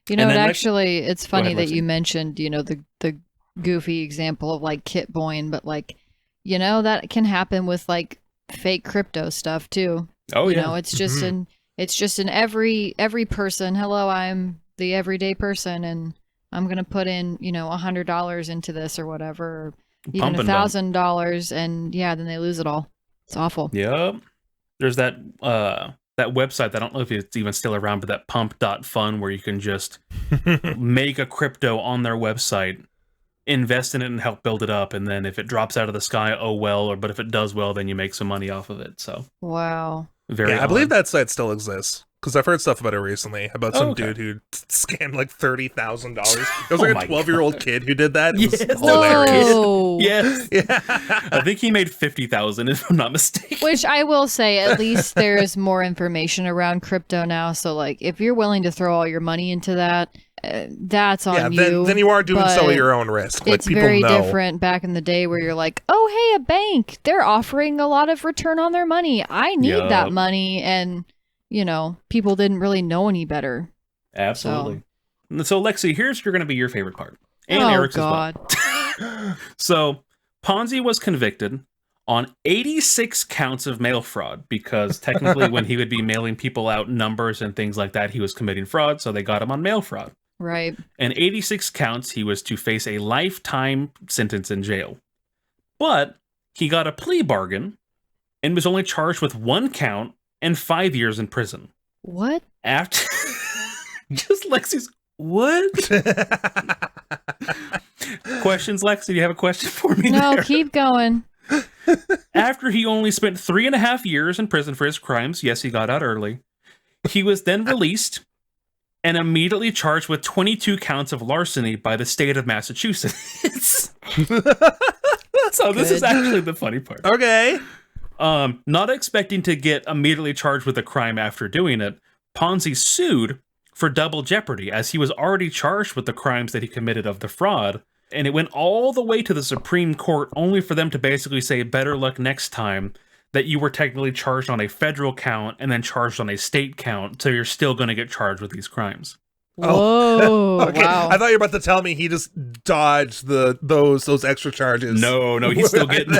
It's funny that you mentioned, the goofy example of like Kit Boyne, but like, that can happen with like fake crypto stuff too. Oh, yeah. It's just in every person. Hello, I'm the everyday person, and I'm gonna put in, $100 into this or whatever, or even $1,000, and then they lose it all. It's awful. Yep. There's that website that I don't know if it's even still around, but that pump.fun where you can just make a crypto on their website, invest in it and help build it up, and then if it drops out of the sky, oh well, but if it does well, then you make some money off of it. So wow. I believe that site still exists. Because I've heard stuff about it recently, about some dude who scammed like $30,000. It was like a 12-year-old kid who did that. It was hilarious. Yes. Yeah. I think he made $50,000 if I'm not mistaken. Which I will say, at least there is more information around crypto now. So like, if you're willing to throw all your money into that, that's on you. Then you are doing so at your own risk. Like, it's very different back in the day where you're like, oh, hey, a bank, they're offering a lot of return on their money. I need that money. And people didn't really know any better. Absolutely. So Lexi, here's going to be your favorite part. And Eric's as well. So Ponzi was convicted on 86 counts of mail fraud because technically when he would be mailing people out numbers and things like that, he was committing fraud. So they got him on mail fraud. Right. And 86 counts, he was to face a lifetime sentence in jail. But he got a plea bargain and was only charged with 1 count and 5 years in prison. What? After just Lexi's what? Questions, Lexi? Do you have a question for me? No, there? Keep going. After he only spent 3.5 years in prison for his crimes, yes, he got out early. He was then released and immediately charged with 22 counts of larceny by the state of Massachusetts. So this is actually the funny part. Okay. Not expecting to get immediately charged with a crime after doing it, Ponzi sued for double jeopardy, as he was already charged with the crimes that he committed of the fraud, and it went all the way to the Supreme Court only for them to basically say, better luck next time, that you were technically charged on a federal count and then charged on a state count, so you're still going to get charged with these crimes. Whoa! Okay. Wow. I thought you were about to tell me he just dodged those extra charges. No, he's still getting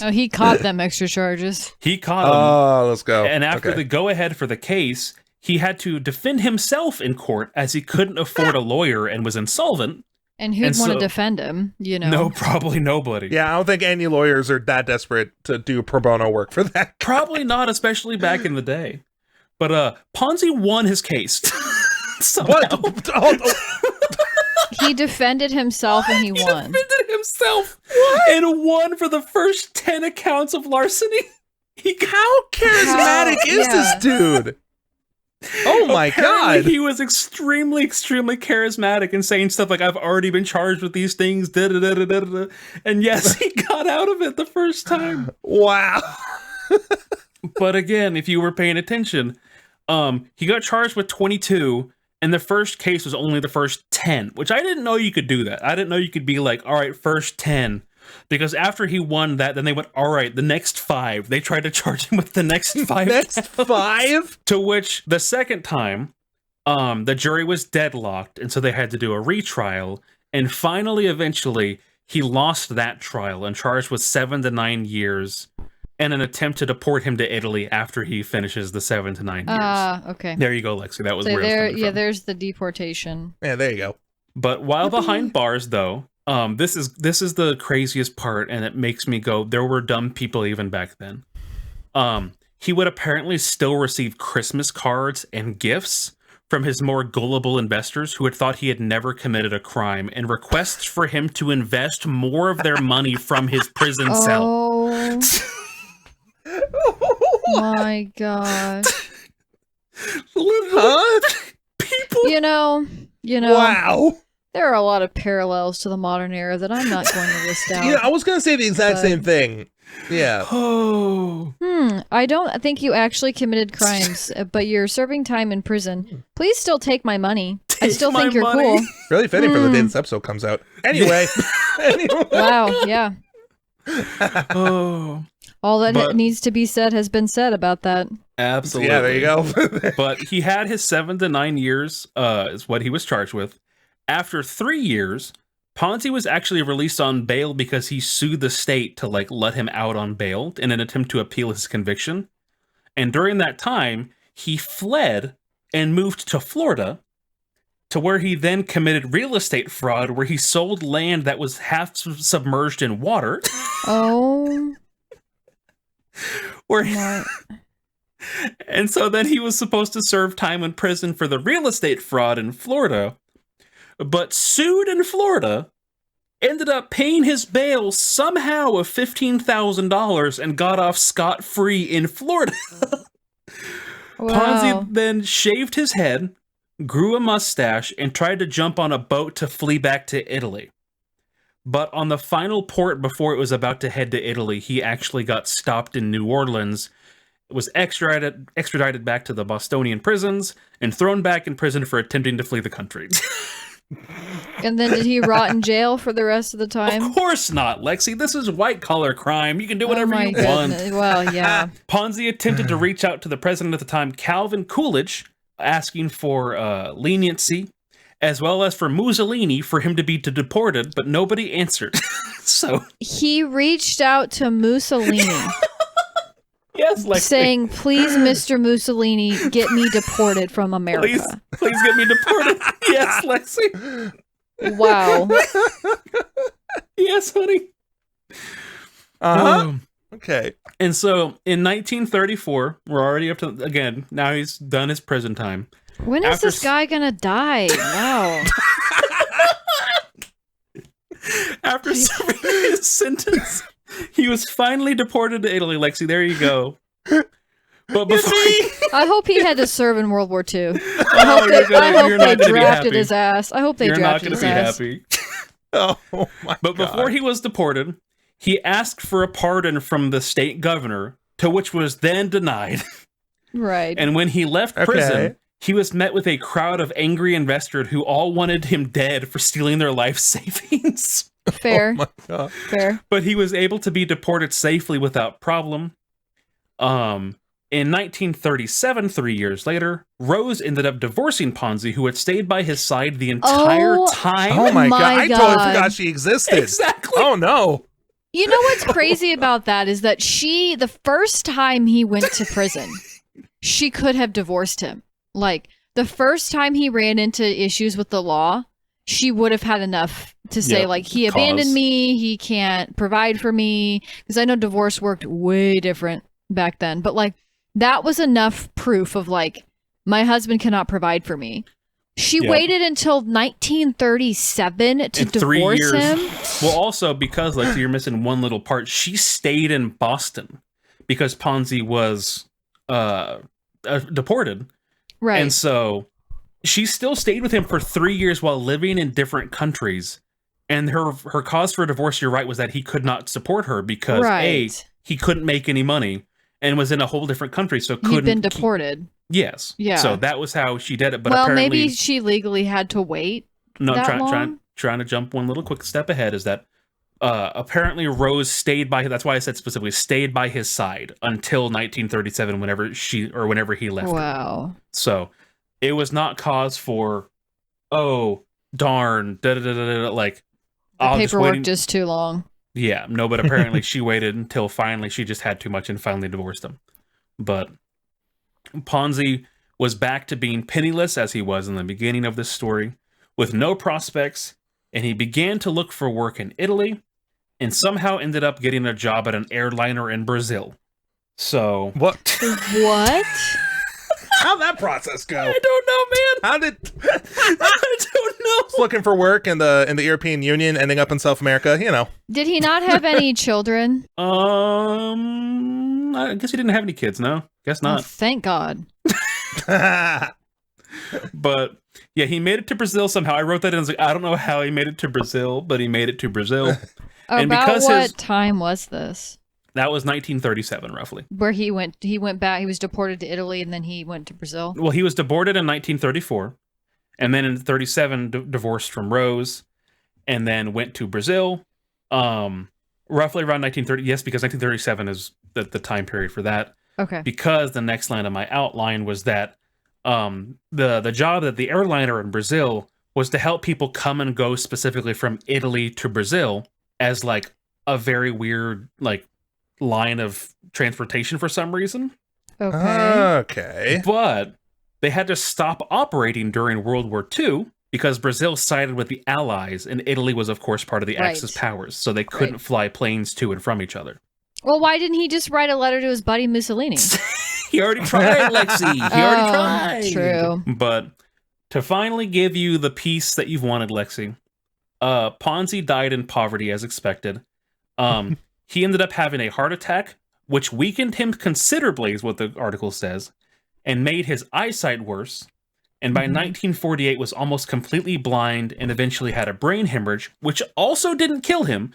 Oh, he caught them extra charges. He caught him. Oh, let's go. And after the go-ahead for the case, he had to defend himself in court as he couldn't afford a lawyer and was insolvent. And who'd And want so- to defend him, you know? No, probably nobody. Yeah, I don't think any lawyers are that desperate to do pro bono work for that. Probably not, especially back in the day. But Ponzi won his case. Somehow. What? Oh, He defended himself and he won. Defended himself and won for the first 10 accounts of larceny. how charismatic is this dude? Oh my Apparently god. he was extremely, extremely charismatic and saying stuff like, I've already been charged with these things, da-da-da-da-da-da. And yes, he got out of it the first time. Wow. But again, if you were paying attention, he got charged with 22, and the first case was only the first 10, which I didn't know you could do that. I didn't know you could be like, all right, first 10. Because after he won that, then they went, all right, the next 5. They tried to charge him with the next 5. Next 5? To which the second time, the jury was deadlocked, and so they had to do a retrial. And finally, eventually, he lost that trial and charged with 7 to 9 years and an attempt to deport him to Italy after he finishes the 7 to 9 years. Okay. There you go, Lexi. That was So where it was coming from. there's the deportation. Yeah, there you go. But while behind bars, though, this is the craziest part, and it makes me go, there were dumb people even back then. He would apparently still receive Christmas cards and gifts from his more gullible investors who had thought he had never committed a crime, and requests for him to invest more of their money from his prison cell. Oh my god. Huh? People. You know, Wow. there are a lot of parallels to the modern era that I'm not going to list out. Yeah, I was going to say the exact But- same thing. Yeah. Oh. I don't think you actually committed crimes, but you're serving time in prison. Please still take my money. I Take still my think you're money. cool. Really fitting for the day this episode comes out. Anyway. Anyway. Wow, yeah. Oh. All that But- needs to be said has been said about that. Absolutely. Yeah, there you go. But he had his 7 to 9 years, is what he was charged with. After 3 years, Ponzi was actually released on bail because he sued the state to let him out on bail in an attempt to appeal his conviction. And during that time, he fled and moved to Florida, to where he then committed real estate fraud, where he sold land that was half submerged in water. Oh where my. And so then he was supposed to serve time in prison for the real estate fraud in Florida, but sued in Florida, ended up paying his bail somehow of $15,000 and got off scot-free in Florida. Wow. Ponzi then shaved his head, grew a mustache, and tried to jump on a boat to flee back to Italy. But on the final port before it was about to head to Italy, he actually got stopped in New Orleans, was extradited back to the Bostonian prisons, and thrown back in prison for attempting to flee the country. And then did he rot in jail for the rest of the Of time? course not, Lexi. This is white-collar crime. You can do whatever oh my you want. goodness. Well, yeah. Ponzi attempted to reach out to the president at the time, Calvin Coolidge, asking for leniency, as well as for Mussolini for him to be deported, but nobody answered. So, He reached out to Mussolini yes, Lexi. saying, please, Mr. Mussolini, get me deported from America. Please get me deported. Yes, Lexi. Wow. Yes, honey. Uh-huh. Okay. And so, in 1934, we're already up to, again, now he's done his prison time. When is After this guy gonna die? Wow. After serving his sentence, he was finally deported to Italy, Lexi. There you go. But before I hope he had to serve in World War II. Oh, I hope you're they not gonna be drafted happy. his ass. I hope they You're not drafted going to his be ass. happy. Oh my But God. before he was deported, he asked for a pardon from the state governor, to which was then denied. Right. And when he left Okay. prison, he was met with a crowd of angry investors who all wanted him dead for stealing their life savings. Fair. Oh my God. Fair. But he was able to be deported safely without problem. In 1937, 3 years later, Rose ended up divorcing Ponzi, who had stayed by his side the entire time. Oh my, My God. I totally God. forgot she existed. Exactly. Oh no. You know what's crazy about that is that the first time he went to prison, she could have divorced him. Like, the first time he ran into issues with the law, she would have had enough to say, Yep. like, he Cause. abandoned me, he can't provide for me. Because I know divorce worked way different back then. But, like, that was enough proof of, like, my husband cannot provide for me. She Yep. waited until 1937 to In 3 divorce years. him. Well, also, because, like, you're missing one little part, she stayed in Boston because Ponzi was deported. Right. And so she still stayed with him for 3 years while living in different countries. And her cause for divorce, you're right, was that he could not support her because Right. he couldn't make any money and was in a whole different country, so couldn't. He'd been deported. Yes. Yeah. So that was how she did it. But Well, apparently, maybe she legally had to wait. no, that long? trying to jump one little quick step ahead is that apparently Rose stayed by. That's why I said specifically stayed by his side until 1937, whenever he left. her. Wow. So it was not cause for, oh darn, like The I'll just paperwork wait. just too long. Yeah, no, but apparently she waited until finally she just had too much and finally divorced him. But Ponzi was back to being penniless as he was in the beginning of this story, with no prospects, and he began to look for work in Italy and somehow ended up getting a job at an airliner in Brazil. So What? What? How'd that process go? I don't know, man. How did I don't know. looking for work in the European Union, ending up in South America? You know. Did he not have any children? I guess he didn't have any kids, no? Guess Oh, not. thank God. But yeah, he made it to Brazil somehow. I wrote that in. I was like, I don't know how he made it to Brazil, but he made it to Brazil. And About because what his- time was this? That was 1937, roughly. Where he went back. He was deported to Italy, and then he went to Brazil. Well, he was deported in 1934, and then in 37 divorced from Rose, and then went to Brazil. Roughly around 1930. Yes, because 1937 is the time period for that. Okay. Because the next line of my outline was that the job at the airliner in Brazil was to help people come and go specifically from Italy to Brazil as like a very weird like line of transportation for some reason. Okay. Okay. But they had to stop operating during World War II because Brazil sided with the Allies, and Italy was, of course, part of the Right. Axis powers, so they couldn't Right. fly planes to and from each other. Well, why didn't he just write a letter to his buddy Mussolini? He already tried, Lexi. He already tried. True. But to finally give you the peace that you've wanted, Lexi, Ponzi died in poverty as expected. He ended up having a heart attack, which weakened him considerably, is what the article says, and made his eyesight worse. And by 1948 was almost completely blind and eventually had a brain hemorrhage, which also didn't kill him,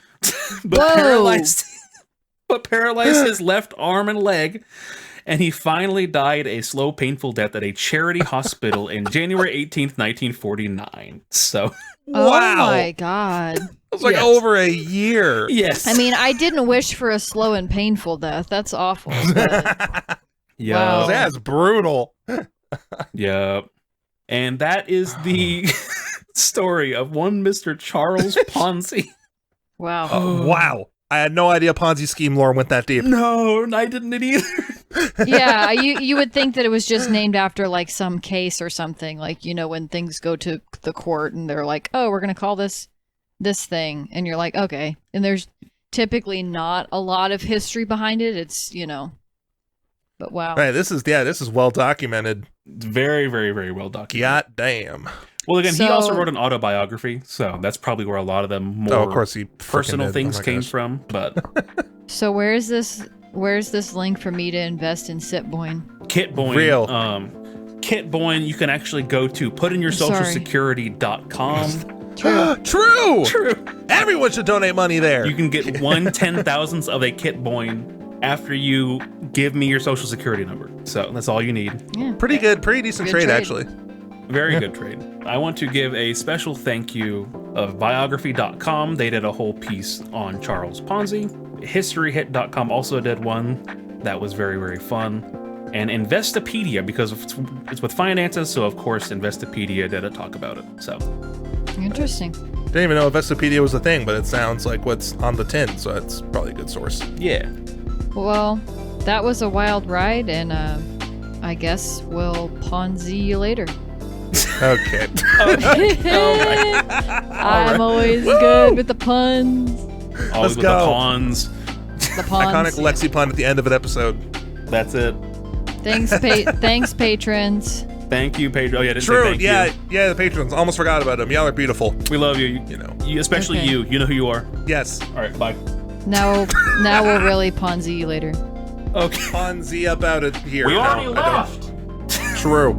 but Whoa. paralyzed his left arm and leg. And he finally died a slow, painful death at a charity hospital in January 18th, 1949. So, Oh Wow. my God. It was like Yes. over a year. yes. I mean, I didn't wish for a slow and painful death. That's awful. but- yeah. Wow. That's brutal. Yeah. And that is the story of one Mr. Charles Ponzi. Wow. Wow. I had no idea Ponzi scheme lore went that deep. No, I didn't either. Yeah, you would think that it was just named after like some case or something. Like, you know, when things go to the court and they're like, oh, we're going to call this thing. And you're like, okay. And there's typically not a lot of history behind it. It's, you know, but wow. Right, this is well documented. Very, very, very well documented. God damn. Well, again, he So- also wrote an autobiography, so that's probably where a lot of them more Oh, of course he frickin' personal did. things Oh my came gosh. from. But So where is this Where's this link for me to invest in Sitboin? Kitboin. Real. Kitboin, you can actually go to putinyoursocialsecurity.com. True. True. Everyone should donate money there. You can get 1/10,000th of a Kitboin after you give me your social security number. So that's all you need. Yeah. Pretty good, pretty decent Good trade, trade. actually. Very good trade. I want to give a special thank you of biography.com. They did a whole piece on Charles Ponzi. Historyhit.com also did one that was very, very fun. And Investopedia, because it's with finances, so of course Investopedia did a talk about it. So Interesting. Didn't even know Investopedia was a thing, but it sounds like what's on the tin, so that's probably a good source. yeah. Well, that was a wild ride, and I guess we'll Ponzi you later. Okay. I'm always good with the puns. Always with go. the pawns. The puns. Iconic Lexi pun at the end of an episode. That's it. Thanks, patrons. Thank you, Pedro. Oh, yeah, I didn't say True. thank Yeah. you. Yeah. The patrons. Almost forgot about them. Y'all are beautiful. We love you. You know. Especially Okay. you. You know who you are. Yes. All right, bye. Now we'll really Ponzi you later. Okay. Ponzi about it here. We No, already I don't. left. True.